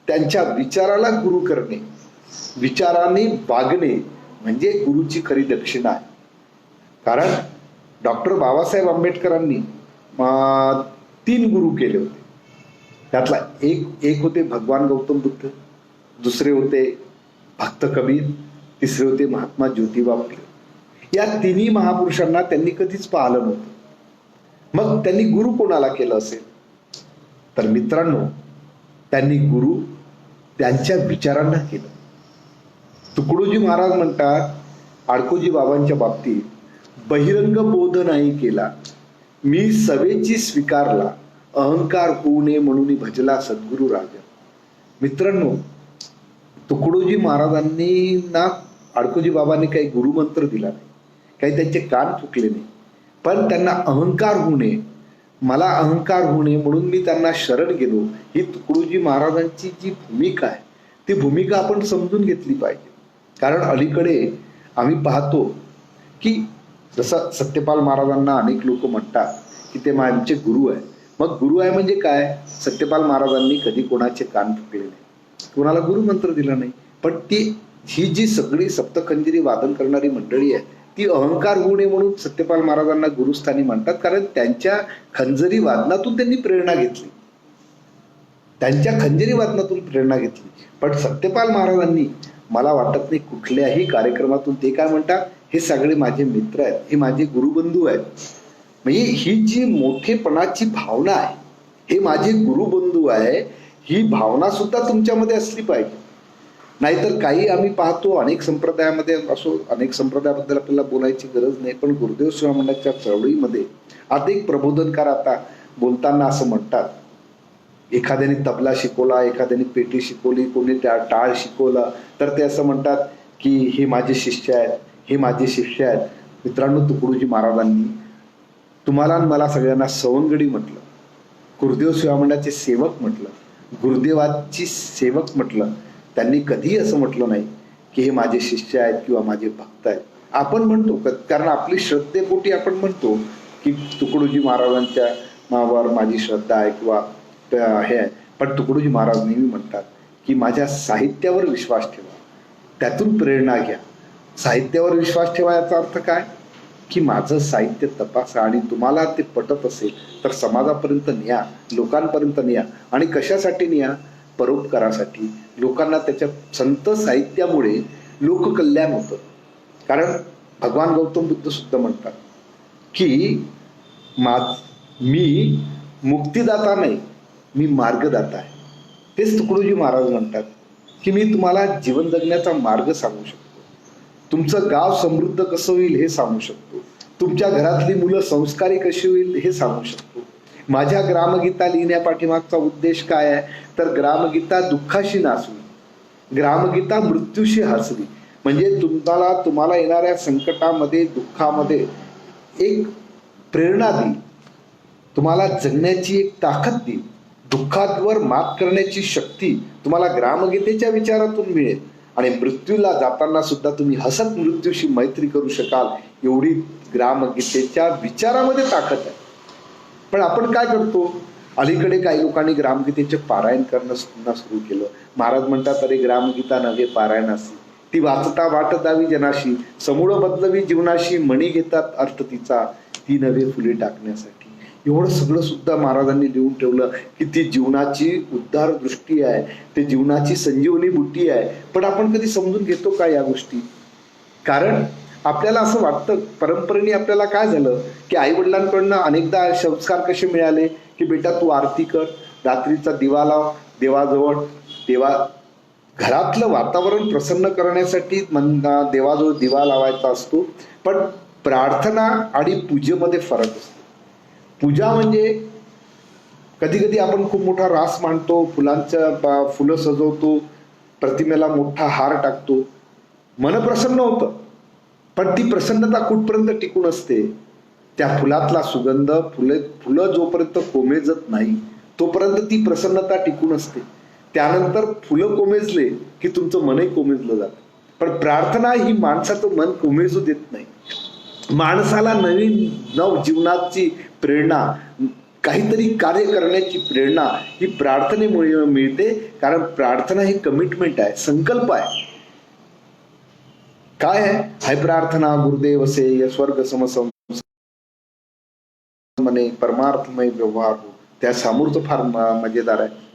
S1: त्यांच्या विचाराला गुरु करणे, विचाराने वागणे म्हणजे गुरुची खरी दक्षिणा आहे. कारण डॉक्टर बाबासाहेब आंबेडकरांनी 3 गुरु केले होते. त्यातला एक होते भगवान गौतम बुद्ध, दुसरे होते भक्त कबीर, तिसरे होते महात्मा ज्योतिबा फुले. या 3 महापुरुषांना त्यांनी कधीच पाहिलं नव्हतं. मग त्यांनी गुरु कोणाला केलं असेल? तर मित्रांनो, त्यांनी गुरु त्यांच्या विचारांना केलं. तुकडोजी महाराज म्हणतात आडकोजी बाबांच्या बाबतीत, बहिरंग बोध नाही केला, मी सवेची स्वीकारला, अहंकार होऊ नये म्हणून भजला सद्गुरु राजा. मित्रांनो, तुकडोजी महाराजांनी ना आडकोजी बाबांनी काही गुरुमंत्र दिला नाही, काही त्यांचे कान फुकले नाही, पण त्यांना अहंकार होऊ नये, मला अहंकार होऊ नये म्हणून मी त्यांना शरण गेलो. ही तुकडोजी महाराजांची जी भूमिका आहे ती भूमिका आपण समजून घेतली पाहिजे. कारण अलीकडे आम्ही पाहतो की जसं सत्यपाल महाराजांना अनेक लोक म्हणतात की ते आमचे गुरु आहे. मग गुरु आहे म्हणजे काय? सत्यपाल महाराजांनी कधी कोणाचे कान फुकले नाही, कोणाला गुरुमंत्र दिला नाही. पण ही जी सगळी सप्तखंजिरी वादन करणारी मंडळी आहे ती अहंकार होऊ नये म्हणून सत्यपाल महाराजांना गुरुस्थानी म्हणतात. कारण त्यांच्या खंजरी वादनातून त्यांनी प्रेरणा घेतली, त्यांच्या खंजरी वादनातून प्रेरणा घेतली. पण सत्यपाल महाराजांनी मला वाटत नाही कुठल्याही कार्यक्रमातून ते काय म्हणतात, हे सगळे माझे मित्र आहेत, हे माझे गुरुबंधू आहेत. म्हणजे ही जी मोठेपणाची भावना आहे, हे माझे गुरुबंधू आहे, ही भावना सुद्धा तुमच्यामध्ये असली पाहिजे. नाहीतर काही आम्ही पाहतो अनेक संप्रदायामध्ये असो, अनेक संप्रदायाबद्दल आपल्याला बोलायची गरज नाही, पण गुरुदेव सेवा मंडळाच्या चळवळीमध्ये अनेक प्रबोधनकार आता बोलताना असं म्हणतात, एखाद्याने तबला शिकवला, एखाद्याने पेटी शिकवली, कोणी टाळ शिकवला, तर ते असं म्हणतात की हे माझे शिष्य आहेत, हे माझे शिष्य आहेत. मित्रांनो, तुकडोजी महाराजांनी तुम्हाला मला सगळ्यांना सवंगडी म्हटलं, गुरुदेव सेवा मंडळाचे सेवक म्हटलं, गुरुदेवाची सेवक म्हटलं. त्यांनी कधी असं म्हटलं नाही की हे माझे शिष्य आहेत किंवा माझे भक्त आहेत. आपण म्हणतो कारण आपली श्रद्धेपोटी आपण म्हणतो की तुकडोजी महाराजांच्या नावावर माझी श्रद्धा आहे किंवा हे आहे, पण तुकडोजी महाराज नेहमी म्हणतात की माझ्या साहित्यावर विश्वास ठेवा, त्यातून प्रेरणा घ्या. साहित्यावर विश्वास ठेवा याचा अर्थ काय की माझं साहित्य तपासा आणि तुम्हाला ते पटत असेल तर समाजापर्यंत न्या, लोकांपर्यंत न्या. आणि कशासाठी न्या? परोपकारासाठी. लोकांना त्याच्या संत साहित्यामुळे लोककल्याण होतं. कारण भगवान गौतम बुद्ध सुद्धा म्हणतात की मी मुक्तिदाता नाही, मी मार्गदाता आहे. तेच तुकडोजी महाराज म्हणतात की मी तुम्हाला जीवन जगण्याचा मार्ग सांगू शकतो, तुमचं गाव समृद्ध कसं होईल हे सांगू शकतो, तुमच्या घरातली मुलं संस्कारी कशी होईल हे सांगू शकतो. माझ्या ग्रामगीता लिहिण्यापाठीमागचा उद्देश काय आहे तर ग्रामगीता दुःखाशी नाचवी, ग्रामगीता मृत्यूशी हसवी. म्हणजे तुम्हाला येणाऱ्या संकटामध्ये, दुःखामध्ये एक प्रेरणा देईल, तुम्हाला जगण्याची एक ताकद देईल, दुःखावर मात करण्याची शक्ती तुम्हाला ग्रामगीतेच्या विचारातून मिळेल. आणि मृत्यूला जाताना सुद्धा तुम्ही हसत मृत्यूशी मैत्री करू शकाल, एवढी ग्रामगीतेच्या विचारामध्ये ताकद आहे. पण आपण काय करतो, अलीकडे काही लोकांनी ग्रामगीतेचे पारायण करणं सुरू केलं. महाराज म्हणतात अरे ग्रामगीता नव्हे पारायणासी, ती वाचता वाट दावी जनाशी, समूळ बदलवी जीवनाशी, मणी घेतात अर्थ तिचा, ती नव्हे फुले टाकण्यासाठी. एवढं सगळं सुद्धा महाराजांनी लिहून ठेवलं की ती जीवनाची उद्धार दृष्टी आहे, ते जीवनाची संजीवनी बुट्टी आहे. पण आपण कधी समजून घेतो का या गोष्टी? कारण आपल्याला असं वाटतं, परंपरेने आपल्याला काय झालं की आई वडिलांकडनं अनेकदा संस्कार कसे मिळाले की बेटा तू आरती कर, रात्रीचा दिवा लाव देवाजवळ, घरातलं वातावरण प्रसन्न करण्यासाठी देवाजवळ दिवा लावायचा असतो. पण प्रार्थना आणि पूजेमध्ये फरक असतो. पूजा म्हणजे कधी कधी आपण खूप मोठा रास मांडतो, फुलं सजवतो, प्रतिमेला मोठा हार टाकतो, मन प्रसन्न होतं. पण ती प्रसन्नता कुठपर्यंत टिकून असते? त्या फुलातला सुगंध, फुलं जोपर्यंत कोमेजत नाही तोपर्यंत ती प्रसन्नता टिकून असते. त्यानंतर फुलं कोमेजले की तुमचं मनही कोमेजलं जातं. पण प्रार्थना ही माणसाचं मन कोमेजू देत नाही. माणसाला नव जीवनाची प्रेरणा, काहीतरी कार्य करण्याची प्रेरणा ही प्रार्थनेमुळे मिळते. कारण प्रार्थना ही कमिटमेंट आहे, संकल्प आहे. काय आहे? हाय प्रार्थना गुरुदेव से स्वर्ग समसम मने परमार्थमय व्यवहार हो. त्या सामूर्थ फार मजेदार आहे.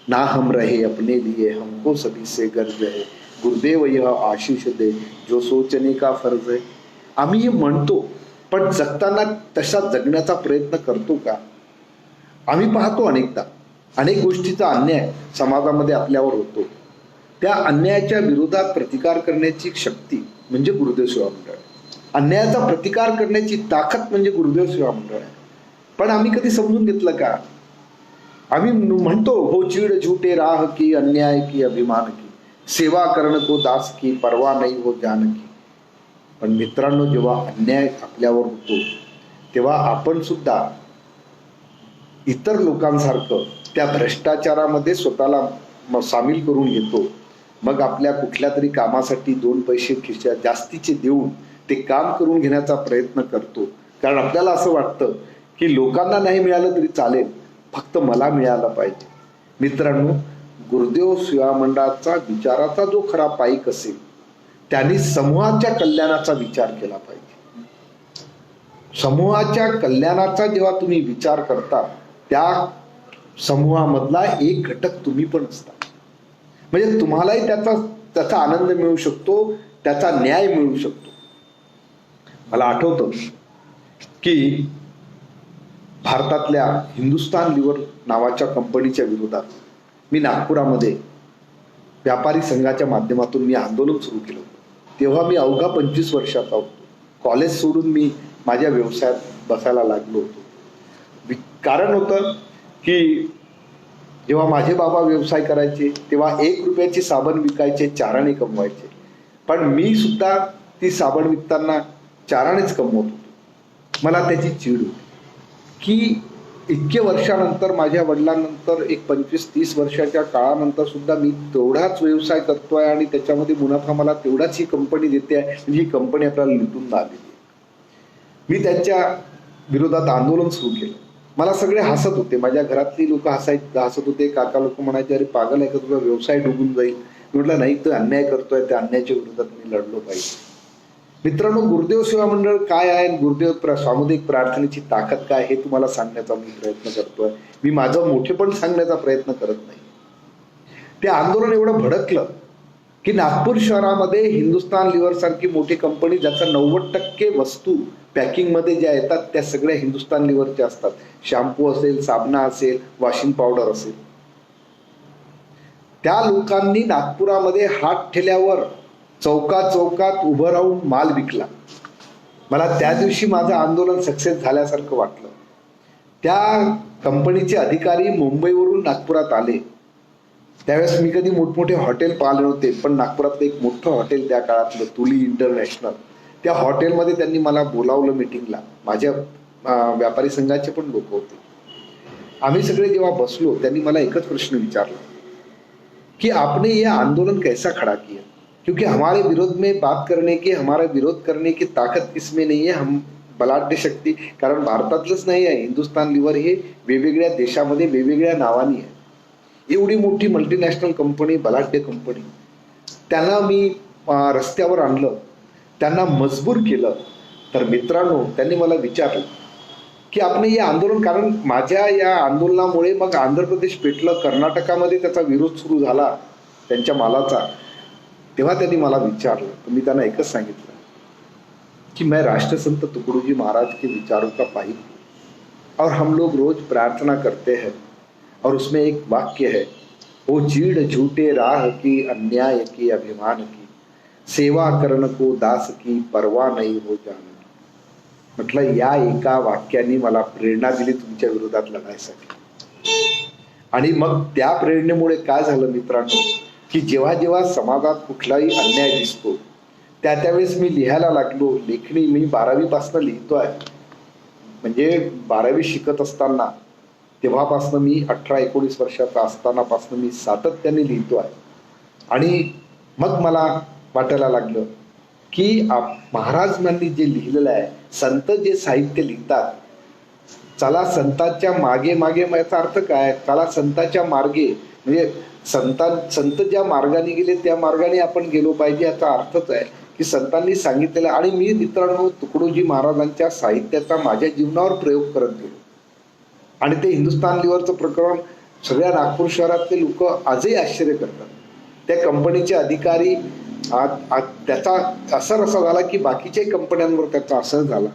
S1: ना हम रहे अपने लिए, हमको सभी से गर्ज है, गुरुदेव यह आशीष दे, जो सोचने का फर्ज है. आम्ही हे म्हणतो, पण जगताना तशा जगण्याचा प्रयत्न करतो का? आम्ही पाहतो अनेकदा अनेक गोष्टीचा अन्याय समाजामध्ये आपल्यावर होतो. त्या अन्यायाच्या विरोधात प्रतिकार करण्याची शक्ती म्हणजे गुरुदेव सेवा मंडळ, अन्यायाचा प्रतिकार करण्याची ताकद म्हणजे गुरुदेव सेवा मंडळ आहे. पण आम्ही कधी समजून घेतलं का? आम्ही म्हणतो हो चीड झूठे राह की, अन्याय की अभिमान की, सेवा करण को दास की, परवा नाही हो जान की. पण मित्रांनो, जेव्हा अन्याय आपल्यावर होतो तेव्हा आपण सुद्धा इतर लोकांसारखं त्या भ्रष्टाचारामध्ये स्वतःला सामील करून घेतो. मग आपल्या कुठल्या तरी कामासाठी 2 पैसे खिशात जास्तीचे देऊन ते काम करून घेण्याचा प्रयत्न करतो. कारण आपल्याला असं वाटतं की लोकांना नाही मिळालं तरी चालेल, फक्त मला मिळालं पाहिजे. मित्रांनो, गुरुदेव सेवा मंडळाचा विचाराचा जो खरा पाईक असेल त्यांनी समूहाच्या कल्याणाचा विचार केला पाहिजे. समूहाच्या कल्याणाचा जेव्हा तुम्ही विचार करता त्या समूहामधला एक घटक तुम्ही पण असता. म्हणजे तुम्हालाही त्याचा आनंद मिळू शकतो, त्याचा न्याय मिळू शकतो. मला आठवतं की भारतातल्या हिंदुस्तान लिव्हर नावाच्या कंपनीच्या विरोधात मी नागपुरामध्ये व्यापारी संघाच्या माध्यमातून मी आंदोलन सुरू केलं होतं. तेव्हा मी अवघा 25 वर्षाचा होतो. कॉलेज सोडून मी माझ्या व्यवसायात बसायला लागलो होतो. कारण होतं की जेव्हा माझे बाबा व्यवसाय करायचे तेव्हा 1 रुपयाची साबण विकायचे, 4 आणे कमवायचे. पण मी सुद्धा ती साबण विकताना 4 आणेच कमवत होतो. मला त्याची चीड होती की इतके वर्षानंतर, माझ्या वडिलांनंतर एक 25-30 वर्षाच्या काळानंतर सुद्धा मी तेवढाच व्यवसाय करतोय आणि त्याच्यामध्ये मुनाफा मला तेवढाच ही कंपनी देते आहे, म्हणजे ही कंपनी आपल्याला लुटून आलेली आहे. मी त्यांच्या विरोधात आंदोलन सुरू केलं. मला सगळे हसत होते, माझ्या घरातली लोक हसत होते. काका लोक म्हणायचे, अरे पागल आहे का, तुझा व्यवसाय डुबून जाईल. म्हटलं नाही, तो अन्याय करतोय, त्या अन्यायाच्या विरोधात मी लढलो पाहिजे. मित्रांनो, गुरुदेव सेवा मंडळ काय आहे, गुरुदेव सामुदायिक प्रार्थनेची ताकद काय, हे तुम्हाला सांगण्याचा मी प्रयत्न करतोय. मी माझं मोठेपण सांगण्याचा प्रयत्न करत नाही. ते आंदोलन एवढं भडकलं की नागपूर शहरामध्ये हिंदुस्तान लिव्हर सारखी मोठी कंपनी, ज्याचा 90% वस्तू पॅकिंग मध्ये ज्या येतात त्या सगळ्या हिंदुस्तान लिव्हरच्या असतात. शॅम्पू असेल, साबणा असेल, वॉशिंग पावडर असेल. त्या लोकांनी नागपुरामध्ये हात ठेल्यावर चौकात उभं राहून माल विकला. मला त्या दिवशी माझं आंदोलन सक्सेस झाल्यासारखं वाटलं. त्या कंपनीचे अधिकारी मुंबईवरून नागपुरात आले. त्यावेळेस मी कधी मोठमोठे हॉटेल पाहिले नव्हते, पण नागपुरातलं एक मोठं हॉटेल त्या काळातलं, तुली इंटरनॅशनल, त्या हॉटेलमध्ये त्यांनी मला बोलावलं मीटिंगला. माझ्या व्यापारी संघाचे पण लोक होते. आम्ही सगळे जेव्हा बसलो, त्यांनी मला एकच प्रश्न विचारला कि आपने ये आंदोलन कैसा खड़ा किया, क्योंकि हमारे विरोध में बात करने की, हमारा विरोध करने की ताकत इसमें नहीं है. हम बलाढ्य शक्ती, कारण भारतातलंच नाही आहे, हिंदुस्तान लिव्हर हे वेगवेगळ्या देशामध्ये वेगवेगळ्या नावानी आहे. एवढी मोठी मल्टीनॅशनल कंपनी, बलाढ्य कंपनी, त्यांना मी रस्त्यावर आणलं, त्यांना मजबूर केलं. तर मित्रांनो, त्यांनी मला विचारलं की आपण हे आंदोलन, कारण माझ्या या आंदोलनामुळे मग आंध्र प्रदेश पेटलं, कर्नाटकामध्ये त्याचा विरोध सुरू झाला त्यांच्या मालाचा. तेव्हा त्यांनी मला विचारलं, तर मी त्यांना एकच सांगितलं कि मैं राष्ट्रसंत तुकडोजी महाराज के विचारों का पाहिक हूं और हम लोग रोज प्रार्थना करते हैं और उसमें एक वाक्य है, वो चीड़ झूठे राह की, अन्याय की, अभिमान की, सेवा करण को दास की, परवा नहीं हो जाने. म्हटलं या एका वाक्याने मला प्रेरणा दिली तुमच्या विरोधात लढायसाठी. आणि मग त्या प्रेरणेमुळे काय झालं मित्रांनो, की जेव्हा जेव्हा समाजात कुठलाही अन्याय दिसतो त्यावेळेस मी लिहायला लागलो. लेखणी मी 12वी पासून लिहितोय, म्हणजे 12वी शिकत असताना तेव्हापासून मी 18-19 वर्षाचा असतानापासून मी सातत्याने लिहितो आहे. आणि मग मला वाटायला लागलं की महाराजांनी जे लिहिलेलं आहे, संत जे साहित्य लिहितात, चला संतांच्या मागे मागे, याचा अर्थ काय, चला संतांच्या मार्गे, म्हणजे संत ज्या मार्गाने गेले त्या मार्गाने आपण गेलो पाहिजे, याचा अर्थच आहे की संतांनी सांगितलेलं. आणि मी मित्रांनो तुकडोजी महाराजांच्या साहित्याचा माझ्या जीवनावर प्रयोग करत गेलो. आणि ते हिंदुस्तान लिव्हरचं प्रकरण सगळ्या नागपूर शहरातले लोक आजही आश्चर्य करतात. त्या कंपनीचे अधिकारी, त्याचा असर असा झाला की बाकीच्याही कंपन्यांवर त्याचा असर झाला.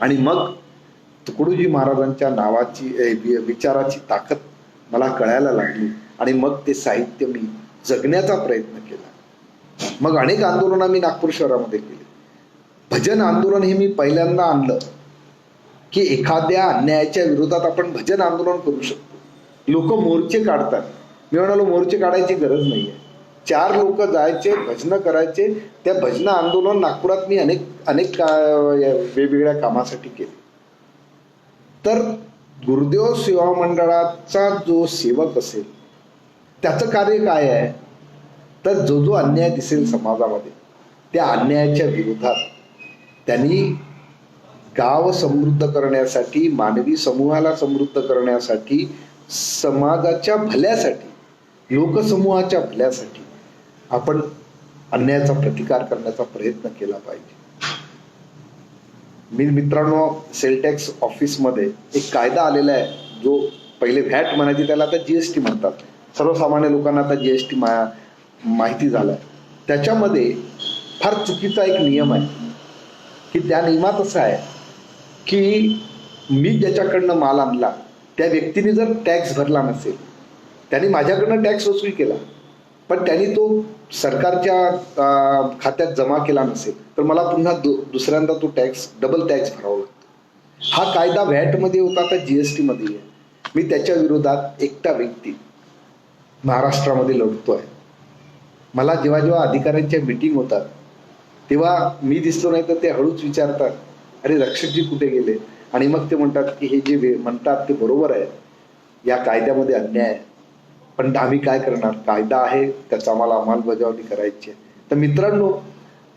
S1: आणि मग तुकडोजी महाराजांच्या नावाची, विचाराची ताकद मला कळायला लागली. आणि मग ते साहित्य मी जगण्याचा प्रयत्न केला. मग अनेक आंदोलन मी नागपूर शहरामध्ये केले. भजन आंदोलन हे मी पहिल्यांदा आणलं की एखाद्या अन्यायाच्या विरोधात आपण भजन आंदोलन करू शकतो. लोक मोर्चे काढतात, मी म्हणालो मोर्चे काढायची गरज नाहीये. 4 लोक जायचे, भजन करायचे. त्या भजन आंदोलन नागपुरात मी अनेक वेगवेगळ्या कामासाठी केले. तर गुरुदेव सेवा मंडळाचा जो सेवक असेल त्याचं कार्य काय आहे, तर जो जो अन्याय दिसेल समाजामध्ये त्या अन्यायाच्या विरोधात त्यांनी गाव समृद्ध करण्यासाठी, मानवी समूहाला समृद्ध करण्यासाठी, समाजाच्या भल्यासाठी, लोकसमूहाच्या भल्यासाठी आपण अन्यायाचा प्रतिकार करण्याचा प्रयत्न केला पाहिजे. मी मित्रांनो, सेल टॅक्स ऑफिसमध्ये एक कायदा आलेला आहे, जो पहिले व्हॅट म्हणायची, त्याला आता जीएसटी म्हणतात. सर्वसामान्य लोकांना आता जीएसटी माहिती झालाय. त्याच्यामध्ये फार चुकीचा एक नियम आहे की त्या नियमात असं आहे की मी ज्याच्याकडनं माल आणला त्या व्यक्तीने जर टॅक्स भरला नसेल, त्यांनी माझ्याकडनं टॅक्स वसूल केला पण त्यांनी तो सरकारच्या खात्यात जमा केला नसेल, तर मला पुन्हा दुसऱ्यांदा तो टॅक्स, डबल टॅक्स भरावा लागतो. हा कायदा व्हॅटमध्ये होता, आता जीएसटी मध्ये आहे. मी त्याच्या विरोधात एकटा व्यक्ती महाराष्ट्रामध्ये लढतोय. मला जेव्हा जेव्हा अधिकाऱ्यांच्या मीटिंग होतात तेव्हा मी दिसलो नाही तर ते हळूच विचारतात, अरे रक्षकजी कुठे गेले. आणि मग ते म्हणतात की हे जे म्हणतात ते बरोबर आहे, या कायद्यामध्ये अन्याय आहे, पण आम्ही काय करणार, कायदा आहे त्याचा आम्हाला अंमलबजावणी करायची आहे. तर मित्रांनो,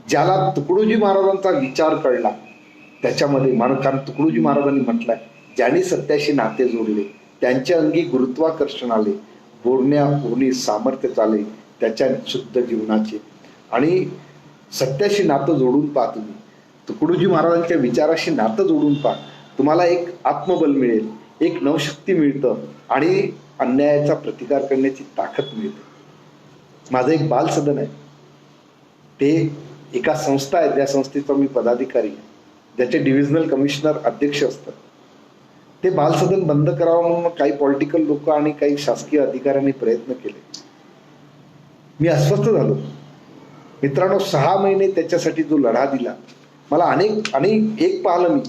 S1: ज्याला तुकडोजी महाराजांचा विचार कळला त्याच्यामध्ये कारण तुकडोजी महाराजांनी म्हटलंय, ज्यांनी सत्याशी नाते जोडले त्यांच्या अंगी गुरुत्वाकर्षण आले, बोलण्या बोलणी सामर्थ्य चाले त्याच्या शुद्ध जीवनाचे. आणि सत्याशी नातं जोडून पहा, तुम्ही तुकडोजी महाराजांच्या विचाराशी नातं जोडून पहा, तुम्हाला एक आत्मबल मिळेल, एक नवशक्ती मिळतं आणि अन्यायाचा प्रतिकार करण्याची ताकद मिळते. माझं एक बालसदन आहे, ते एका संस्था आहे, त्या संस्थेचा मी पदाधिकारी आहे, ज्याचे डिव्हिजनल कमिशनर अध्यक्ष असतात. ते बालसदन बंद करावं म्हणून काही पॉलिटिकल लोक आणि काही शासकीय अधिकाऱ्यांनी प्रयत्न केले. मी अस्वस्थ झालो. मित्रांनो, 6 महिने त्याच्यासाठी जो लढा दिला, मला अनेक एक पाहिलं मी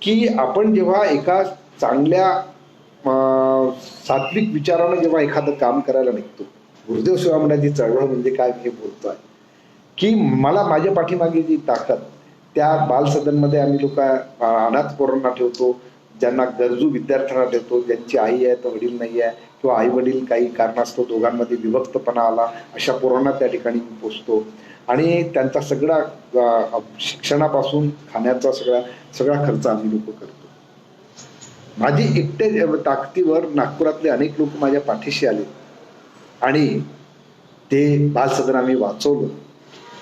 S1: की आपण जेव्हा एका चांगल्या सात्विक विचारानं जेव्हा एखादं काम करायला निघतो, गुरुदेव सेवा मंडळाची चळवळ म्हणजे काय हे बोलतोय, की मला माझ्या पाठीमागे जी ताकद, त्या बालसदनमध्ये आम्ही लोक अनाथ पोरांना ठेवतो, ज्यांना गरजू विद्यार्थ्यांना ठेवतो, ज्यांची आई आहे तर वडील नाही आहे, किंवा आई वडील काही कारणास्तव दोघांमध्ये विभक्तपणा आला, अशा पोरांना त्या ठिकाणी पोचतो आणि त्यांचा सगळा शिक्षणापासून खाण्याचा सगळा खर्च आम्ही लोक करतो. माझी एकट्या ताकदीवर नागपुरातले अनेक लोक माझ्या पाठीशी आले आणि ते बालसदन आम्ही वाचवलं.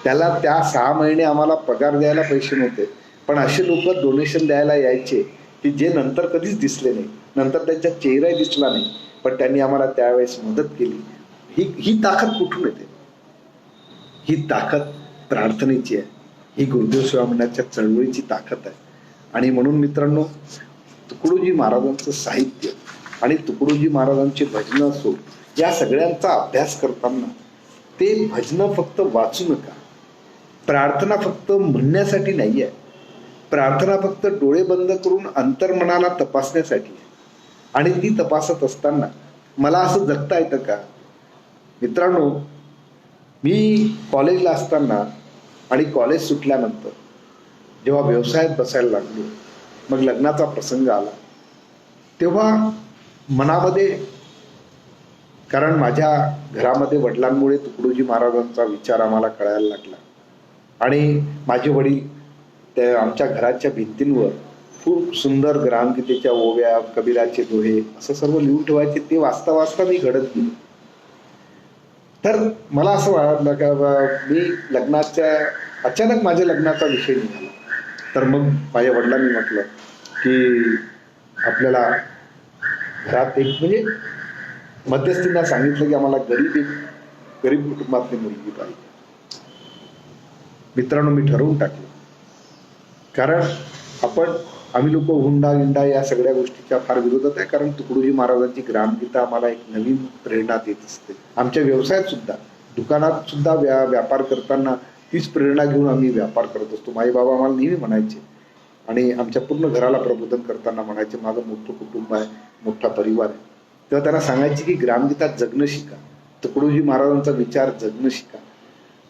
S1: त्याला त्या 6 महिने आम्हाला पगार द्यायला पैसे नव्हते, पण असे लोक डोनेशन द्यायला यायचे की जे नंतर कधीच दिसले नाही, नंतर त्यांचा चेहराही दिसला नाही, पण त्यांनी आम्हाला त्यावेळेस मदत केली. ही ताकद कुठून येते? ही ताकद प्रार्थनेची आहे, ही गुरुदेव सेवा मंडळाच्या चळवळीची ताकद आहे. आणि म्हणून मित्रांनो, तुकडोजी महाराजांचं साहित्य आणि तुकडोजी महाराजांची भजनं असो, या सगळ्यांचा अभ्यास करताना ते भजनं फक्त वाचू नका. प्रार्थना फक्त म्हणण्यासाठी नाही आहे, प्रार्थना फक्त डोळे बंद करून अंतर्मनाला तपासण्यासाठी आहे. आणि ती तपासत असताना मला असं जगता येतं का? मित्रांनो, मी कॉलेजला असताना आणि कॉलेज सुटल्यानंतर जेव्हा व्यवसायात बसायला लागलो, मग लग्नाचा प्रसंग आला, तेव्हा मनामध्ये, कारण माझ्या घरामध्ये वडिलांमुळे तुकडोजी महाराजांचा विचार आम्हाला कळायला लागला आणि माझे वडील त्या आमच्या घराच्या भिंतींवर खूप सुंदर ग्रामगीतेच्या ओव्या, कबीराचे दोहे असं सर्व लिहून ठेवायचे. ते वाचता वाचता मी घडत गेलो. तर मला असं वाटलं की मी अचानक माझ्या लग्नाचा विषय निघाला. तर मग माझ्या वडिलांनी म्हटलं की आपल्याला घरात एक म्हणजे मध्यस्थींना सांगितलं की आम्हाला गरीब कुटुंबातली मुलगी पाहिजे. मित्रांनो, मी ठरवून टाकलं, कारण आम्ही लोक हुंडा गिंडा या सगळ्या गोष्टीच्या फार विरोधात आहे, कारण तुकडोजी महाराजांची ग्रामगीता आम्हाला एक नवीन प्रेरणा देत असते. आमच्या व्यवसायात सुद्धा, दुकानात सुद्धा व्यापार करताना तीच प्रेरणा घेऊन आम्ही व्यापार करत असतो. माझे बाबा आम्हाला नेहमी म्हणायचे आणि आमच्या पूर्ण घराला प्रबोधन करताना म्हणायचे, माझं मोठं कुटुंब आहे, मोठा परिवार आहे. तेव्हा त्यांना सांगायचे की ग्रामगीता जगणं शिका, तुकडोजी महाराजांचा विचार जगणं शिका.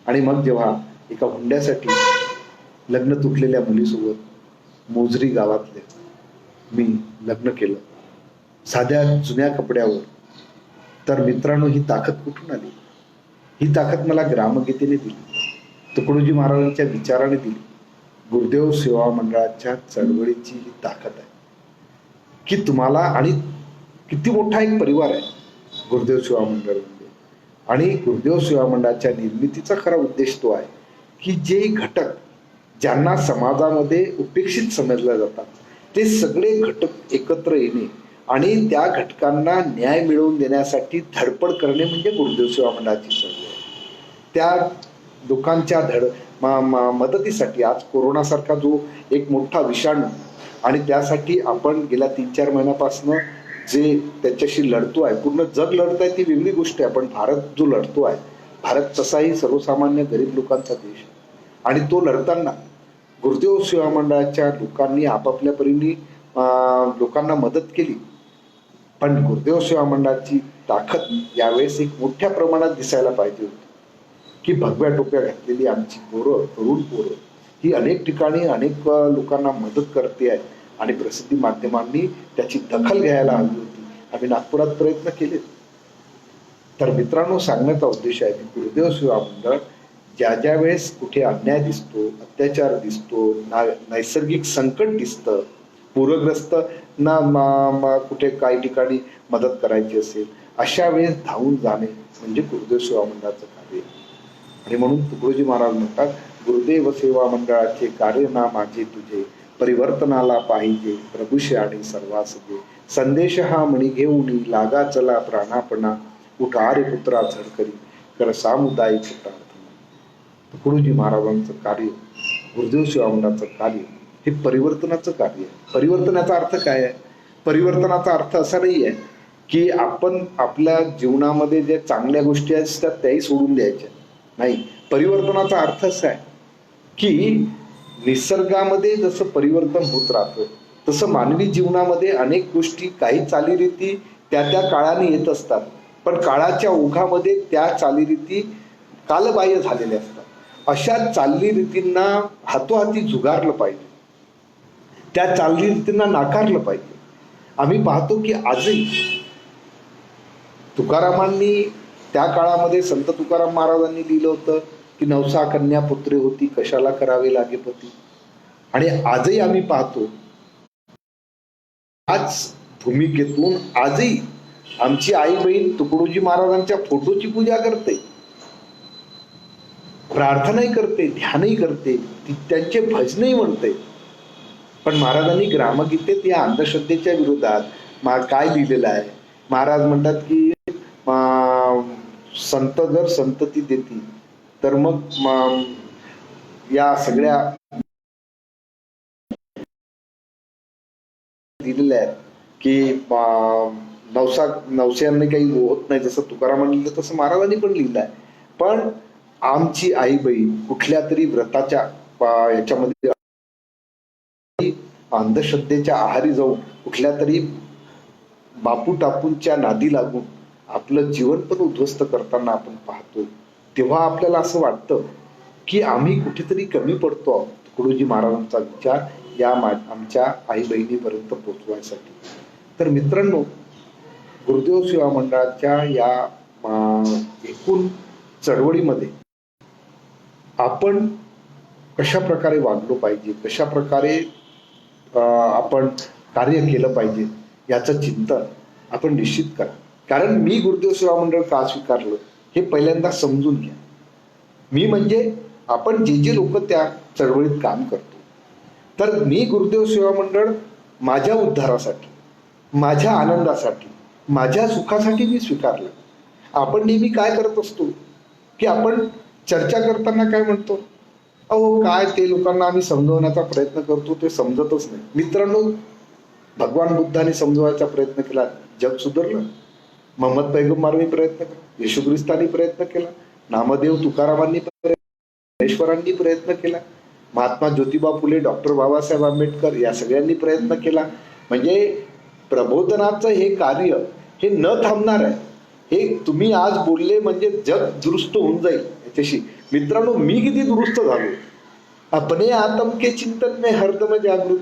S1: आणि मग जेव्हा एका हुंड्यासाठी लग्न तुटलेल्या मुलीसोबत मोजरी गावातले मी लग्न केलं, साध्या जुन्या कपड्यावर, तर मित्रांनो, ही ताकद कुठून आली? ही ताकद मला ग्रामगीतेने दिली, तुकडोजी महाराजांच्या विचाराने दिली, गुरुदेव सेवा मंडळाच्या चळवळीची ही ताकद आहे की तुम्हाला. आणि किती मोठा एक परिवार आहे गुरुदेव सेवा मंडळामध्ये. आणि गुरुदेव सेवा मंडळाच्या निर्मितीचा खरा उद्देश तो आहे की जे घटक ज्यांना समाजामध्ये उपेक्षित समजल्या जातात, ते सगळे घटक एकत्र येणे आणि त्या घटकांना न्याय मिळवून देण्यासाठी धडपड करणे म्हणजे गुरुदेव सेवा मंडळाची चळवळ. त्या लोकांच्या मदतीसाठी आज कोरोनासारखा जो एक मोठा विषाणू, आणि त्यासाठी आपण गेल्या 3-4 महिन्यापासून जे त्याच्याशी लढतो आहे, पूर्ण जग लढत आहे ती वेगळी गोष्ट आहे, पण भारत जो लढतो आहे, भारत तसाही सर्वसामान्य गरीब लोकांचा देश आहे. आणि तो लढताना गुरुदेव सेवा मंडळाच्या लोकांनी आपापल्या परीने लोकांना मदत केली. पण गुरुदेव सेवा मंडळाची ताकद यावेळेस एक मोठ्या प्रमाणात दिसायला पाहिजे होती की भगव्या टोप्या घातलेली आमची तरुण पोरं ही अनेक ठिकाणी अनेक लोकांना मदत करते आहे आणि प्रसिद्धी माध्यमांनी त्याची दखल घ्यायला हवी होती. आम्ही नागपुरात प्रयत्न केले. तर मित्रांनो, सांगण्याचा उद्देश आहे की गुरुदेव सेवा मंडळ ज्या वेळेस कुठे अन्याय दिसतो, अत्याचार दिसतो, नैसर्गिक संकट दिसतं, पूरग्रस्त ना कुठे काही ठिकाणी मदत करायची असेल, अशा वेळेस धावून जाणे म्हणजे गुरुदेव सेवा मंडळाचं कार्य. आणि म्हणून तुकडोजी महाराज म्हणतात, गुरुदेव सेवा मंडळाचे कार्य ना माझे तुझे, परिवर्तनाला पाहिजे प्रभूशे आणि सर्वासजे, संदेश हा मणी घेऊन लागा चला प्राणापणा, उठा रे पुत्रा झडकरी कर सामुदायिक प्रार्थना. तुकडोजी महाराजांचं कार्य, गुरुदेव सेवा मंडळाचं कार्य हे परिवर्तनाचं कार्य आहे. परिवर्तनाचा अर्थ काय आहे? परिवर्तनाचा अर्थ असा नाही आहे की आपण आपल्या जीवनामध्ये जे चांगल्या गोष्टी असतात त्याही सोडून द्यायच्या. नाही, परिवर्तनाचा अर्थ असा आहे की निसर्गामध्ये जसं परिवर्तन होत राहतं तसं मानवी जीवनामध्ये अनेक गोष्टी, काही चालीरीती त्या काळाने येत असतात, पण काळाच्या ओघामध्ये त्या चालीरीती कालबाह्य झालेल्या असतात. अशा चालीरीतींना हातोहाती झुगारलं पाहिजे, त्या चालीरीतींना नाकारलं पाहिजे. आम्ही पाहतो की आजही तुकारामांनी त्या काळामध्ये, संत तुकाराम महाराजांनी लिहिलं होतं की नवसा कन्या पुत्री होती, कशाला करावे लागे पती. आणि आजही आम्ही पाहतो, आज भूमिकेतून आजही आमची आई बहीण तुकडोजी महाराजांच्या फोटोची पूजा करते, प्रार्थनाही करते, ध्यानही करते, त्यांचे भजनही म्हणते. पण महाराजांनी ग्रामगीतेत या अंधश्रद्धेच्या विरोधात काय लिहिलेलं आहे? महाराज म्हणतात की संत जर संतती देती तर मग या सगळ्या दिलेल्या आहेत की नवस्यांनी काही होत नाही, जसं तुकारामांनी लिहिलं तसं महाराजांनी पण लिहिलं आहे. पण आमची आई बहीण कुठल्या तरी व्रताच्या याच्यामध्ये अंधश्रद्धेच्या आहारी जाऊन कुठल्या तरी बापू टापूंच्या नादी लागून आपलं जीवन पण उद्ध्वस्त करताना आपण पाहतो. तेव्हा आपल्याला असं वाटतं की आम्ही कुठेतरी कमी पडतो आहोत तुकडोजी महाराजांचा विचार या आमच्या आई बहिणीपर्यंत पोहोचवायसाठी. तर मित्रांनो, गुरुदेव सेवा मंडळाच्या या एकूण चळवळीमध्ये आपण कशा प्रकारे वागलो पाहिजे, कशा प्रकारे आपण कार्य केलं पाहिजे याचं चिंतन आपण निश्चित करा. कारण मी गुरुदेव सेवा मंडळ का स्वीकारलं हे पहिल्यांदा समजून घ्या. मी म्हणजे आपण जे लोक त्या चळवळीत काम करतो, तर मी गुरुदेव सेवा मंडळ माझ्या उद्धारासाठी, माझ्या आनंदासाठी, माझ्या सुखासाठी मी स्वीकारलं. आपण नेहमी काय करत असतो की आपण चर्चा करताना काय म्हणतो, अहो काय ते लोकांना आम्ही समजवण्याचा प्रयत्न करतो, ते समजतच नाही. मित्रांनो, भगवान बुद्धाने समजवायचा प्रयत्न केला, जग सुधारलं. मोहम्मद पैगंबरांनी प्रयत्न केला, येशू ख्रिस्तांनी प्रयत्न केला, नामदेव तुकारामांनी ज्ञानेश्वरांनी प्रयत्न केला, महात्मा ज्योतिबा फुले, डॉक्टर बाबासाहेब आंबेडकर या सगळ्यांनी प्रयत्न केला. म्हणजे प्रबोधनाचं हे कार्य हे न थांबणार आहे. हे तुम्ही आज बोलले म्हणजे जग दुरुस्त होऊन जाईल याच्याशी. मित्रांनो, मी किती दुरुस्त झालो. अपने आत्म के चिंतन में हरदम जागृत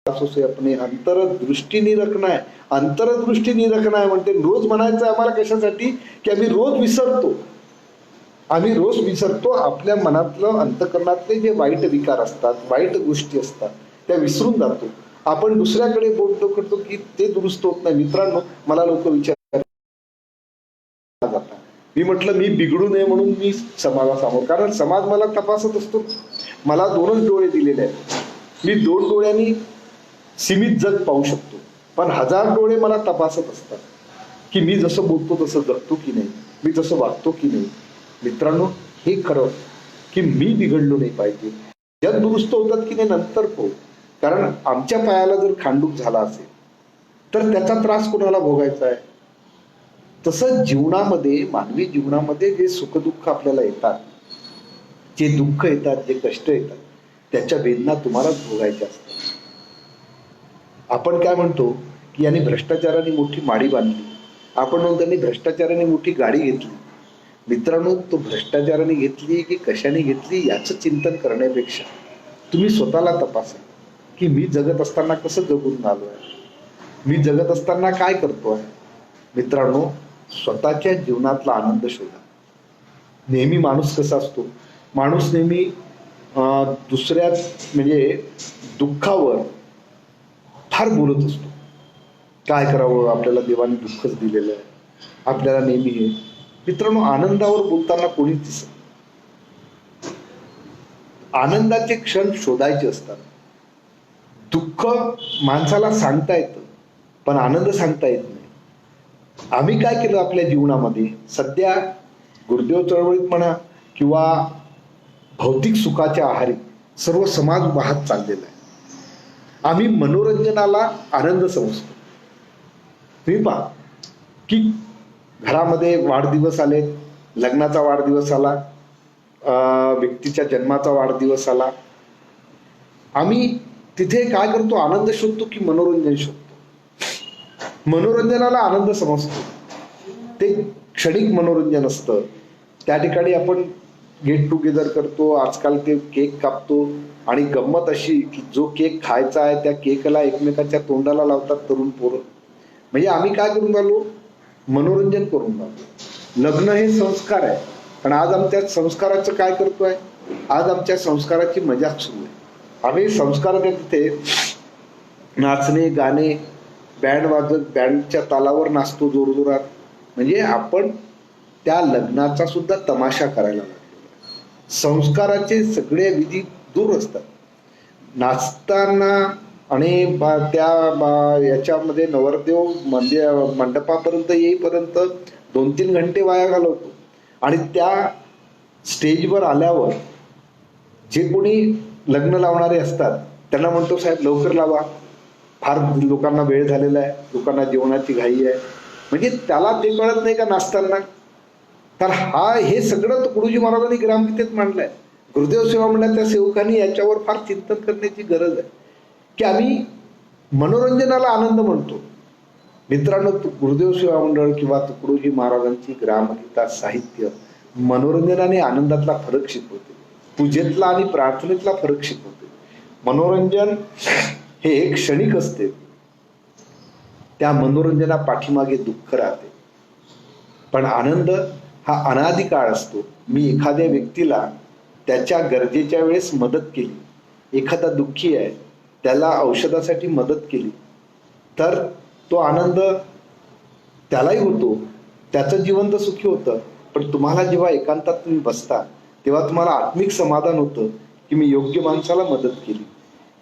S1: अपने अंतरदृष्टी निरखना है. अंतरदृष्टी निरखना है म्हणते. रोज म्हणायचं आम्हाला कशासाठी की आम्ही रोज विसरतो आपल्या मनातलं, अंतकरणातले जे वाईट विकार असतात, वाईट गोष्टी असतात, त्या विसरून जातो. आपण दुसऱ्याकडे बोट करतो की ते दुरुस्त होत नाही. मित्रांनो, मला लोक विचारतात, मी म्हटलं मी बिघडू नये म्हणून मी समाजासमोर, कारण समाज मला तपासत असतो. मला 2च डोळे दिलेले आहेत. मी 2 डोळ्यांनी सीमित जग पाहू शकतो, पण 1000 डोळे मला तपासत असतात की मी जसं बोलतो तसं जगतो की नाही, मी जसं वागतो की नाही. मित्रांनो, हे खरं की मी बिघडलो नाही पाहिजे. जग दुरुस्त होतात की नाही नंतर हो, कारण आमच्या पायाला जर खांडूक झाला असेल तर त्याचा त्रास कोणाला भोगायचा आहे. तसं जीवनामध्ये, मानवी जीवनामध्ये जे सुखदुःख आपल्याला येतात, जे दुःख येतात, जे कष्ट येतात, त्याच्या वेदना तुम्हालाच भोगायच्या असतात. आपण काय म्हणतो की यांनी भ्रष्टाचाराने मोठी माडी बांधली, आपण म्हणतो त्यांनी भ्रष्टाचाराने मोठी गाडी घेतली. मित्रांनो, तो भ्रष्टाचाराने घेतली की कशाने घेतली याचं चिंतन करण्यापेक्षा तुम्ही स्वतःला तपासा. की मी जगत असताना कसं जगून आलोय, मी जगत असताना काय करतोय. मित्रांनो, स्वतःच्या जीवनातला आनंद शोधा. नेहमी माणूस कसा असतो, माणूस नेहमी दुसऱ्या म्हणजे दुःखावर फार बोलत असतो. काय करावं, आपल्याला देवाने दुःखच दिलेलं आहे, आपल्याला नेहमी हे. मित्रांनो, आनंदावर बोलताना कोणीच दिसत. आनंदाचे क्षण शोधायचे असतात. दुःख माणसाला सांगता येतं, पण आनंद सांगता येत नाही. आम्ही काय केलं आपल्या जीवनामध्ये, सध्या गुरुदेव चळवळीत म्हणा किंवा भौतिक सुखाच्या आहारी सर्व समाज वाहत चाललेला आहे. आम्ही मनोरंजनाला आनंद समजतो. तुम्ही पहा की घरामध्ये वाढदिवस आले, लग्नाचा वाढदिवस आला, व्यक्तीच्या जन्माचा वाढदिवस आला, आम्ही तिथे काय करतो, आनंद शोधतो की मनोरंजन शोधतो. मनोरंजनाला आनंद समजतो, ते क्षणिक मनोरंजन असतं. त्या ठिकाणी आपण गेट टुगेदर करतो, आजकाल ते केक कापतो आणि गंमत अशी की जो केक खायचा आहे त्या केकला एकमेकाच्या तोंडाला लावतात तरुण पोरं. म्हणजे आम्ही काय करून राहिलो, मनोरंजन करून राहिलो. लग्न हे संस्कार आहे, पण आज आमच्या संस्काराचं काय करतोय, आज आमच्या संस्काराची मजाक सुरू आहे. आम्ही संस्काराच्या तिथे नाचणे, गाणे, बँड वाजत बँडच्या तालावर नाचतो जोरजोरात. म्हणजे आपण त्या लग्नाचा सुद्धा तमाशा करायला लागलो. संस्काराचे सगळे विधी दूर असतात. नाचताना आणि त्या याच्यामध्ये नवरदेव मंडपापर्यंत येईपर्यंत 2-3 घंटे वाया घालवतो. आणि त्या स्टेजवर आल्यावर जे कोणी लग्न लावणारे असतात त्यांना म्हणतो, साहेब लवकर लावा, फार लोकांना वेळ झालेला आहे, लोकांना जेवणाची घाई आहे. म्हणजे त्याला ते कळत नाही का नाचताना. तर हे सगळं तुकडोजी महाराजांनी ग्रामगीतेत मांडलंय. गुरुदेव सेवा मंडळाच्या सेवकांनी याच्यावर फार चिंतन करण्याची गरज आहे की आम्ही मनोरंजनाला आनंद म्हणतो. मित्रांनो, गुरुदेव सेवा मंडळ किंवा तुकडोजी महाराजांची ग्रामगीता साहित्य मनोरंजन आणि आनंदातला फरक शिकवते, पूजेतला आणि प्रार्थनेतला फरक शिकवते. मनोरंजन हे एक क्षणिक असते, त्या मनोरंजना पाठीमागे दुःख राहते. पण आनंद हा अनादी काळ असतो. मी एखाद्या व्यक्तीला त्याच्या गरजेच्या वेळेस मदत केली, एखादा दुःखी आहे त्याला औषधासाठी मदत केली, तर तो आनंद त्यालाही होतो, त्याचं जीवन तर सुखी होतं. पण तुम्हाला जेव्हा एकांतात तुम्ही बसता तेव्हा तुम्हाला आत्मिक समाधान होतं की मी योग्य माणसाला मदत केली.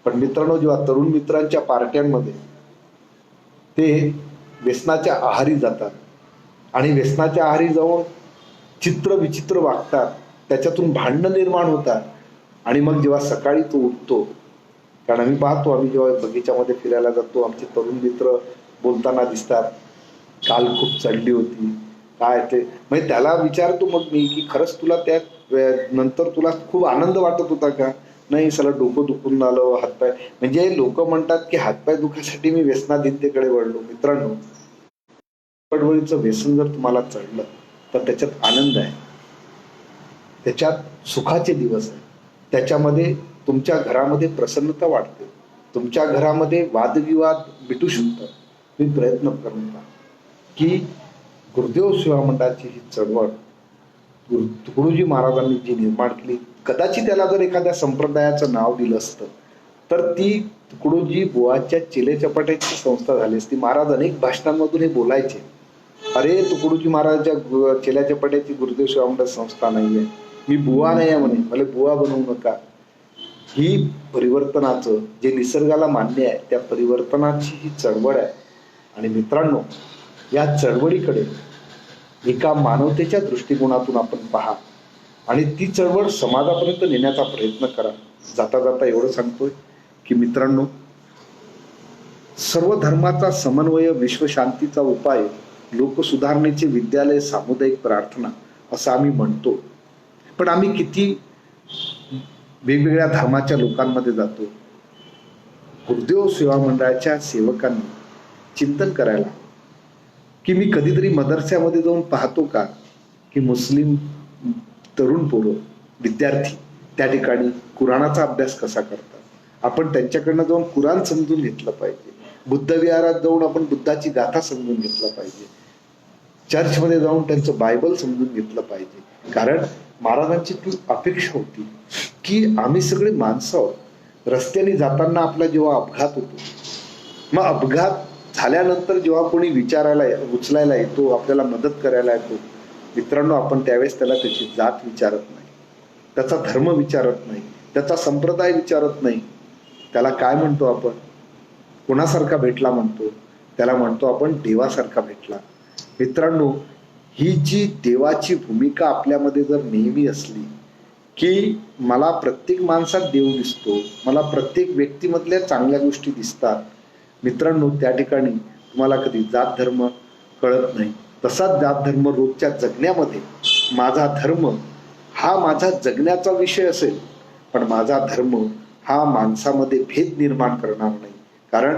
S1: पण मित्रांनो, जेव्हा तरुण मित्रांच्या पार्ट्यांमध्ये ते व्यसनाच्या आहारी जातात आणि व्यसनाच्या आहारी जाऊन चित्र विचित्र वागतात, त्याच्यातून भांडणं निर्माण होतात. आणि मग जेव्हा सकाळी तो उठतो, कारण आम्ही पाहतो, आम्ही जेव्हा बगीच्यामध्ये फिरायला जातो, आमचे तरुण मित्र बोलताना दिसतात, काल खूप चढली होती काय ते. म्हणजे त्याला विचारतो मग मी की खरंच तुला त्या नंतर तुला खूप आनंद वाटत होता का. नाही, सला डोकं दुखून आलं, हातपाय. म्हणजे लोक म्हणतात की हातपाय दुखासाठी मी व्यसनाधीनतेकडे वळलो. मित्रांनो, पडवळीचं व्यसन जर तुम्हाला चढलं तर त्याच्यात आनंद आहे, त्याच्यात सुखाचे दिवस आहे, त्याच्यामध्ये तुमच्या घरामध्ये प्रसन्नता वाढते, तुमच्या घरामध्ये वादविवाद मिटू शकतात. तुम्ही प्रयत्न करता की गुरुदेव सेवा मंडळाची ही चळवळ तुकडोजी महाराजांनी जी निर्माण केली, कदाचित त्याला जर एखाद्या संप्रदायाचं नाव दिलं असतं तर ती तुकडोजी बुवाच्या चेले चपाट्याची संस्था झाली असती. महाराज अनेक भाषणांमधून हे बोलायचे, अरे तुकडोजी महाराजांच्या चेल्या चपाट्याची गुरुदेव सेवा मंडळ संस्था नाहीये, मी बुवा नाही आहे म्हणे, मला बुवा बनवू नका. ही परिवर्तनाचं जे निसर्गाला मान्य आहे त्या परिवर्तनाची ही चळवळ आहे. आणि मित्रांनो, या चळवळीकडे एका मानवतेच्या दृष्टिकोनातून आपण पहा आणि ती चळवळ समाजापर्यंत नेण्याचा प्रयत्न करा. जाता जाता एवढं सांगतोय की मित्रांनो, सर्व धर्माचा समन्वय, विश्वशांतीचा उपाय, लोकसुधारणेचे विद्यालय, सामुदायिक प्रार्थना असं आम्ही म्हणतो. पण आम्ही किती वेगवेगळ्या धर्माच्या लोकांमध्ये जातो. गुरुदेव सेवा मंडळाच्या सेवकांनी चिंतन करायला की मी कधीतरी मदरस्यामध्ये जाऊन पाहतो का की मुस्लिम तरुण पोरं, विद्यार्थी त्या ठिकाणी कुराणाचा अभ्यास कसा करतात, आपण त्यांच्याकडनं जाऊन कुराण समजून घेतलं पाहिजे. बुद्ध विहारात जाऊन आपण बुद्धाची गाथा समजून घेतला पाहिजे. चर्चमध्ये जाऊन त्यांचं बायबल समजून घेतलं पाहिजे. कारण महाराजांची ती अपेक्षा होती की आम्ही सगळे माणसं आहोत. रस्त्याने जाताना आपला जेव्हा अपघात होतो, मग अपघात झाल्यानंतर जेव्हा कोणी विचारायला उचलायला येतो, आपल्याला मदत करायला येतो, मित्रांनो, आपण त्यावेळेस त्याला त्याची जात विचारत नाही, त्याचा धर्म विचारत नाही, त्याचा संप्रदाय विचारत नाही. त्याला काय म्हणतो आपण? कोणासारखा भेटला म्हणतो? त्याला म्हणतो आपण देवासारखा भेटला. मित्रांनो, ही जी देवाची भूमिका आपल्यामध्ये जर नेहमी असली की मला प्रत्येक माणसात देव दिसतो, मला प्रत्येक व्यक्तीमधल्या चांगल्या गोष्टी दिसतात, मित्रांनो, त्या ठिकाणी तुम्हाला कधी जात धर्म कळत नाही. तसाच जात धर्म रोजच्या जगण्यामध्ये माझा धर्म हा माझा जगण्याचा विषय असेल, पण माझा धर्म हा माणसामध्ये भेद निर्माण करणार नाही. कारण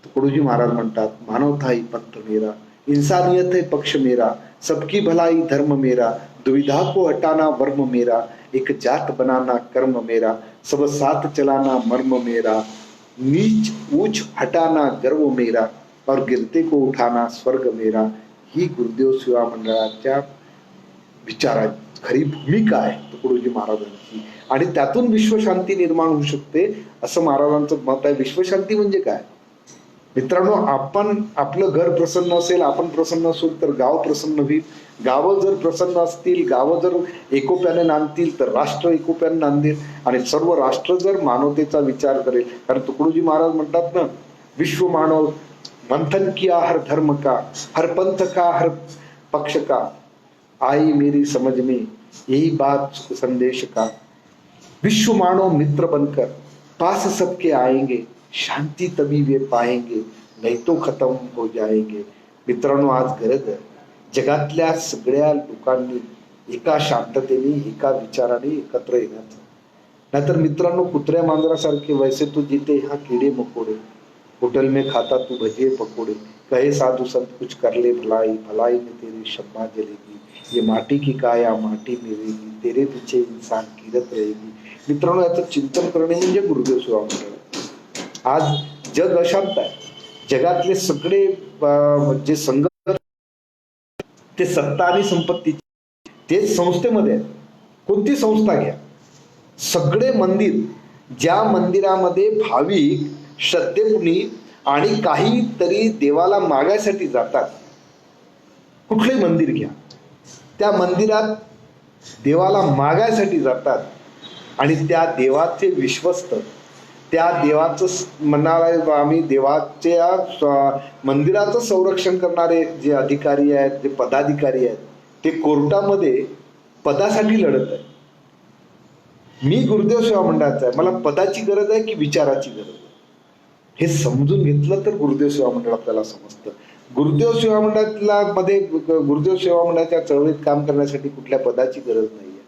S1: तुकडोजी महाराज म्हणतात, मानवता ही पंथ मेरा, इंसानियत है पक्ष मेरा, सबकी भलाई धर्म मेरा, दुविधा को हटाना वर्म मेरा, एक जात बनाना कर्म मेरा, सब साथ चलाना मर्म मेरा, नीच ऊंच हटाना गर्व मेरा, और गिरते को उठाना स्वर्ग मेरा. ही गुरुदेव सेवा मंडळाच्या विचारात खरी भूमिका आहे तुकडोजी महाराजांची. आणि त्यातून विश्वशांती निर्माण होऊ शकते असं महाराजांचं मत आहे. विश्वशांती म्हणजे काय? मित्रांनो, आपण आपलं घर प्रसन्न असेल, आपण प्रसन्न असू तर गाव प्रसन्न होईल. गावं जर प्रसन्न असतील, गावं जर एकोप्याने नांदतील तर राष्ट्र एकोप्याने नांदेल. आणि सर्व राष्ट्र जर मानवतेचा विचार करेल, कारण तुकडोजी महाराज म्हणतात ना, विश्व मानव मंथन किया हर धर्म का, हर पंथ का, हर पक्ष का, आई मेरी समझ में यही बात सुख संदेश का, विश्व मानव मित्र बनकर पास सबके आएंगे, शांती तभी वे पाएंगे, नहीं तो खत्म हो जाएंगे. मित्रांनो, आज गरज आहे जगातल्या सगळ्या लोकांनी एका शांततेने, एका विचाराने एकत्र येण्याचं. नाहीतर मित्रांनो, कुत्र्या मांजरासारखे वैसे तो जीते यहाँ कीड़े मकोड़े, होटल में खाता तू भजिए पकोड़े, कहे साधु संत कुछ कर ले भलाई, भलाई में तेरी शम्मा जलेगी, ये माटी की काया माटी में रहेगी, तेरे पीछे इंसान गिरत रहेगी. मित्रांनो, याचं चिंतन करणे म्हणजे गुरुदेव सेवा मंडळ. आज जग अशांत आहे. जगातले सगळे जे संघर्ष ते सत्ता आणि संपत्ती ते संस्थेमध्ये आहे. कोणती संस्था घ्या, सगळे मंदिर, ज्या मंदिरामध्ये भाविक श्रद्धेपुनी आणि काहीतरी देवाला मागायसाठी जातात, कुठले मंदिर घ्या, त्या मंदिरात देवाला मागायसाठी जातात आणि त्या देवाचे विश्वस्त, त्या देवाचं म्हणाला आम्ही देवाच्या मंदिराचं संरक्षण करणारे जे अधिकारी आहेत, जे पदाधिकारी आहेत, ते कोर्टामध्ये पदासाठी लढत आहे. मी गुरुदेव सेवा मंडळाचा आहे, मला पदाची गरज आहे की विचाराची गरज आहे, हे समजून घेतलं तर गुरुदेव सेवा मंडळ आपल्याला समजतं. गुरुदेव सेवा मंडळाला मध्ये गुरुदेव सेवा मंडळाच्या चळवळीत काम करण्यासाठी कुठल्या पदाची गरज नाहीये.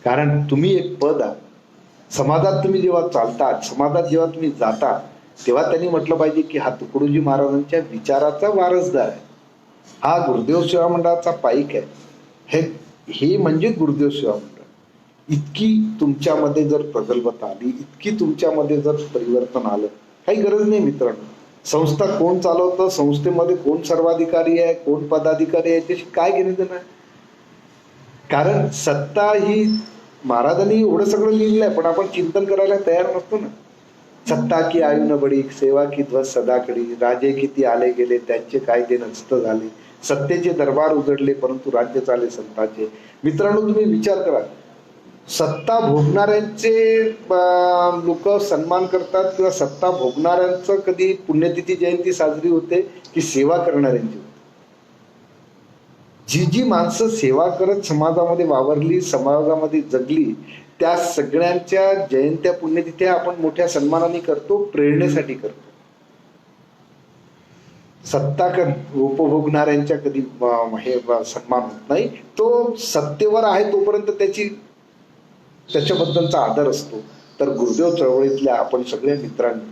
S1: कारण तुम्ही एक पद आहात. समाजात तुम्ही जेव्हा चालतात, समाजात जेव्हा तुम्ही जाता, तेव्हा त्यांनी म्हटलं पाहिजे की हा तुकडोजी महाराजांच्या विचाराचा वारसदार आहे, हा गुरुदेव सेवा मंडळाचा पाईक आहे. हे म्हणजे गुरुदेव सेवा मंडळ. इतकी तुमच्यामध्ये जर प्रगल्भता आली, इतकी तुमच्यामध्ये जर परिवर्तन आलं, काही गरज नाही मित्रांनो. संस्था कोण चालवतं, संस्थेमध्ये कोण सर्वाधिकारी आहे, कोण पदाधिकारी आहे, त्याची काय घेणं देणं आहे. कारण सत्ता ही महाराजांनी एवढं सगळं लिहिलं आहे, पण आपण चिंतन करायला तयार नसतो ना. सत्ता की आयु न बडी, सेवा की ध्वज सदाकडी, राजे किती आले गेले त्यांचे कायदे नष्ट झाले, सत्तेचे दरबार उजडले परंतु राज्य चाले संतांचे. मित्रांनो, तुम्ही विचार करा, सत्ता भोगणाऱ्यांचे लोक सन्मान करतात किंवा सत्ता भोगणाऱ्यांचं कधी पुण्यतिथी जयंती साजरी होते की सेवा करणाऱ्यांची. जी जी माणसं सेवा करत समाजामध्ये वावरली, समाजामध्ये जगली, त्या सगळ्यांच्या जयंत्या पुण्यतिथ्या आपण मोठ्या सन्मानाने करतो, प्रेरणेसाठी करतो. सत्ता उपभोगणाऱ्यांच्या कधी हे सन्मान होत नाही. तो सत्तेवर आहे तोपर्यंत त्याच्याबद्दलचा आदर असतो. तर गुरुदेव चळवळीतल्या आपण सगळ्या मित्रांनी,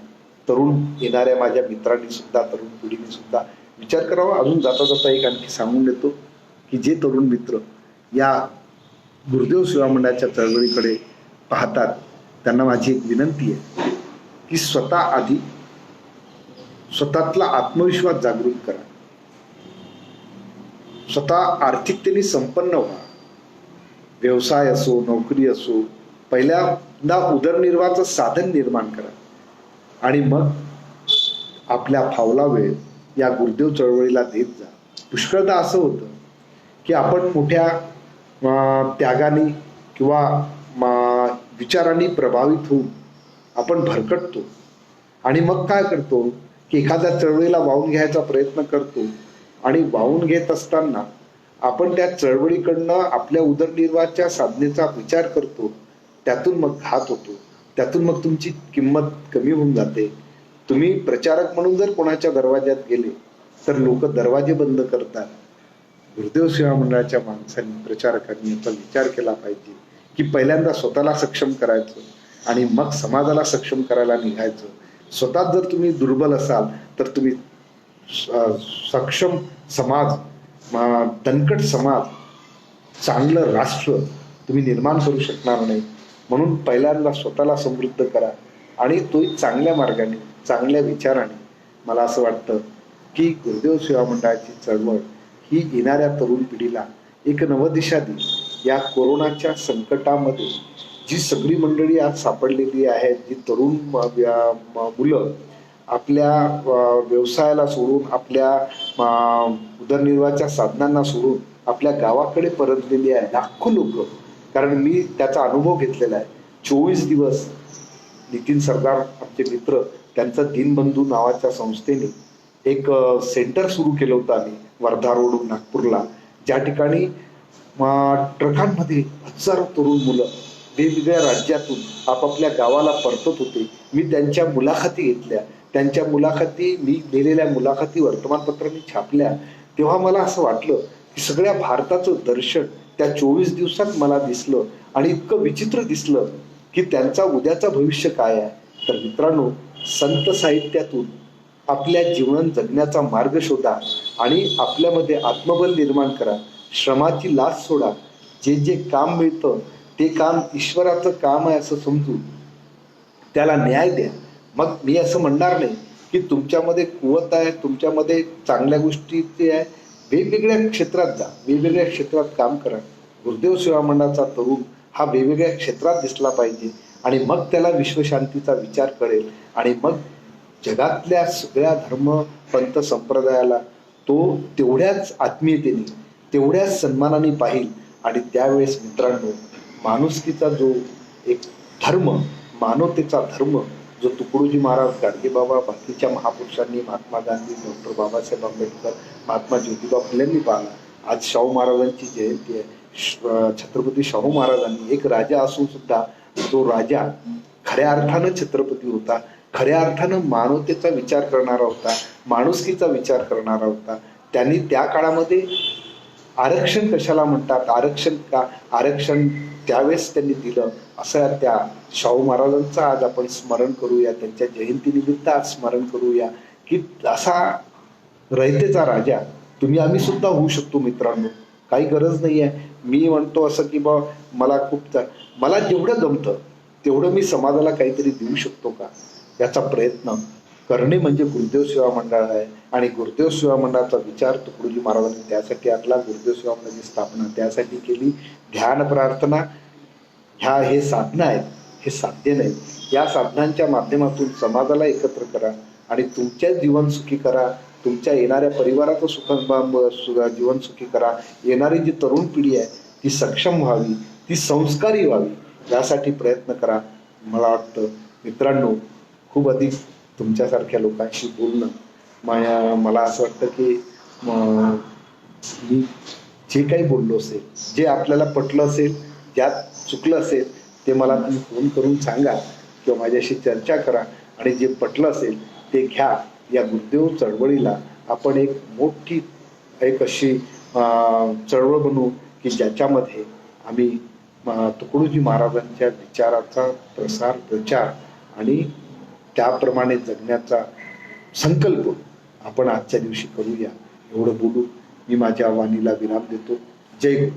S1: तरुण येणाऱ्या माझ्या मित्रांनी सुद्धा, तरुण पिढीने सुद्धा विचार करावा. अजून जाता जाता एक आणखी सांगून देतो की जे तरुण मित्र या गुरुदेव सेवा मंडळाच्या चळवळीकडे पाहतात, त्यांना माझी एक विनंती आहे की स्वतः आधी स्वतःतला आत्मविश्वास जागृत करा, स्वतः आर्थिकतेने संपन्न व्हा. व्यवसाय असो, नोकरी असो, पहिल्यांदा उदरनिर्वाहाचं साधन निर्माण करा आणि मग आपल्या फावला वेळ या गुरुदेव चळवळीला देत जा. पुष्कळदा असं होतं की आपण मोठ्या त्यागाने किंवा विचारांनी प्रभावित होऊन आपण भरकटतो आणि मग काय करतो की एखाद्या चळवळीला वाहून घ्यायचा प्रयत्न करतो आणि वाहून घेत असताना आपण त्या चळवळीकडनं आपल्या उदरनिर्वाहाच्या साधनेचा विचार करतो, त्यातून मग घात होतो, त्यातून मग तुमची किंमत कमी होऊन जाते. तुम्ही प्रचारक म्हणून जर कोणाच्या दरवाज्यात गेले तर लोक दरवाजे बंद करतात. गुरुदेव सेवा मंडळाच्या माणसांनी, प्रचारकांनी याचा विचार केला पाहिजे की पहिल्यांदा स्वतःला सक्षम करायचं आणि मग समाजाला सक्षम करायला निघायचं. स्वतः जर तुम्ही दुर्बल असाल तर तुम्ही सक्षम समाज, दणकट समाज, चांगलं राष्ट्र तुम्ही निर्माण करू शकणार नाही. म्हणून पहिल्यांदा स्वतःला समृद्ध करा आणि तोही चांगल्या मार्गाने, चांगल्या विचाराने. मला असं वाटतं की गुरुदेव सेवा मंडळाची चळवळ ही येणाऱ्या तरुण पिढीला एक नवदिशा देईल. या कोरोनाच्या संकटामध्ये जी सगळी मंडळी आज सापडलेली आहेत, जी तरुण मुलं आपल्या व्यवसायाला सोडून, आपल्या उदरनिर्वाहाच्या साधनांना सोडून आपल्या गावाकडे परतलेली आहे लाखो लोक. कारण मी त्याचा अनुभव घेतलेला आहे. 24 दिवस नितीन सरदार आमचे मित्र, त्यांचा दीनबंधू नावाच्या संस्थेने एक सेंटर सुरू केलं होतं आम्ही वर्धा रोड नागपूरला, ज्या ठिकाणी ट्रकांमध्ये हजारो तरुण मुलं वेगवेगळ्या राज्यातून आपापल्या गावाला परतत होते. मी त्यांच्या मुलाखती घेतल्या, त्यांच्या मुलाखती, मी दिलेल्या मुलाखती वर्तमानपत्रांनी छापल्या. तेव्हा मला असं वाटलं की सगळ्या भारताचं दर्शन त्या 24 दिवसात मला दिसलं आणि इतकं विचित्र दिसलं की त्यांचा उद्याचं भविष्य काय आहे. तर मित्रांनो, संत साहित्यातून आपल्या जीवन जगण्याचा मार्ग शोधा आणि आपल्यामध्ये आत्मबल निर्माण करा. श्रमाची लाज सोडा. जे जे काम मिळतं ते काम ईश्वराचं काम आहे असं समजून त्याला न्याय द्या. मग मी असं म्हणणार नाही की तुमच्यामध्ये कुवत आहे, तुमच्यामध्ये चांगल्या गोष्टी ते आहे, वेगवेगळ्या क्षेत्रात जा, वेगवेगळ्या क्षेत्रात काम करा. गुरुदेव सेवा मंडळाचा तरुण हा वेगवेगळ्या क्षेत्रात दिसला पाहिजे आणि मग त्याला विश्वशांतीचा विचार कळेल आणि मग जगातल्या सगळ्या धर्म पंथ संप्रदायाला तो तेवढ्याच आत्मीयतेने, तेवढ्याच सन्मानाने पाहिल. आणि त्यावेळेस मित्रांनो, माणुसकीचा जो एक धर्म, मानवतेचा धर्म जो तुकडोजी महाराज, गाडगेबाबा, बाकीच्या महापुरुषांनी, महात्मा गांधी, डॉक्टर बाबासाहेब आंबेडकर, महात्मा ज्योतिबा फुलेंनी पाहिला. आज शाहू महाराजांची जयंती आहे. छत्रपती शाहू महाराजांनी, एक राजा असून सुद्धा तो राजा खऱ्या अर्थानं छत्रपती होता, खऱ्या अर्थानं मानवतेचा विचार करणारा होता, माणुसकीचा विचार करणारा होता. त्यांनी त्या काळामध्ये आरक्षण कशाला म्हणतात, आरक्षण का, आरक्षण त्यावेळेस त्यांनी दिलं. असं त्या शाहू महाराजांचं आज आपण स्मरण करूया, त्यांच्या जयंतीनिमित्त आज स्मरण करूया की असा रयतेचा राजा तुम्ही आम्ही सुद्धा होऊ शकतो. मित्रांनो, काही गरज नाही आहे. मी म्हणतो असं की बा मला जेवढं जमतं तेवढं मी समाजाला काहीतरी देऊ शकतो का, याचा प्रयत्न करणे म्हणजे गुरुदेव सेवा मंडळ आहे. आणि गुरुदेव सेवा मंडळाचा विचार तुकडोजी महाराजांनी त्यासाठी आखला. गुरुदेव सेवा मंडळाची स्थापना त्यासाठी केली. ध्यान, प्रार्थना हे साधनं आहेत, हे साध्य नाही. या साधनांच्या माध्यमातून समाजाला एकत्र करा आणि तुमच्या जीवन सुखी करा, तुमच्या येणाऱ्या परिवाराचं जीवन सुखी करा. येणारी जी तरुण पिढी आहे ती सक्षम व्हावी, ती संस्कारी व्हावी, यासाठी प्रयत्न करा. मला वाटतं मित्रांनो, खूप अधिक तुमच्यासारख्या लोकांशी बोलणं, मला असं वाटतं की मी जे काही बोललो असेल, जे आपल्याला पटलं असेल, ज्यात चुकलं असेल ते मला तुम्ही फोन करून सांगा किंवा माझ्याशी चर्चा करा. आणि जे पटलं असेल ते घ्या. या गुरुदेव चळवळीला आपण एक मोठी एक अशी चळवळ बनवू की ज्याच्यामध्ये आम्ही तुकडोजी महाराजांच्या विचाराचा प्रसार, प्रचार आणि त्याप्रमाणे जगण्याचा संकल्प आपण आजच्या दिवशी करूया. एवढं बोलून मी माझ्या वाणीला विराम देतो. जय गुरु.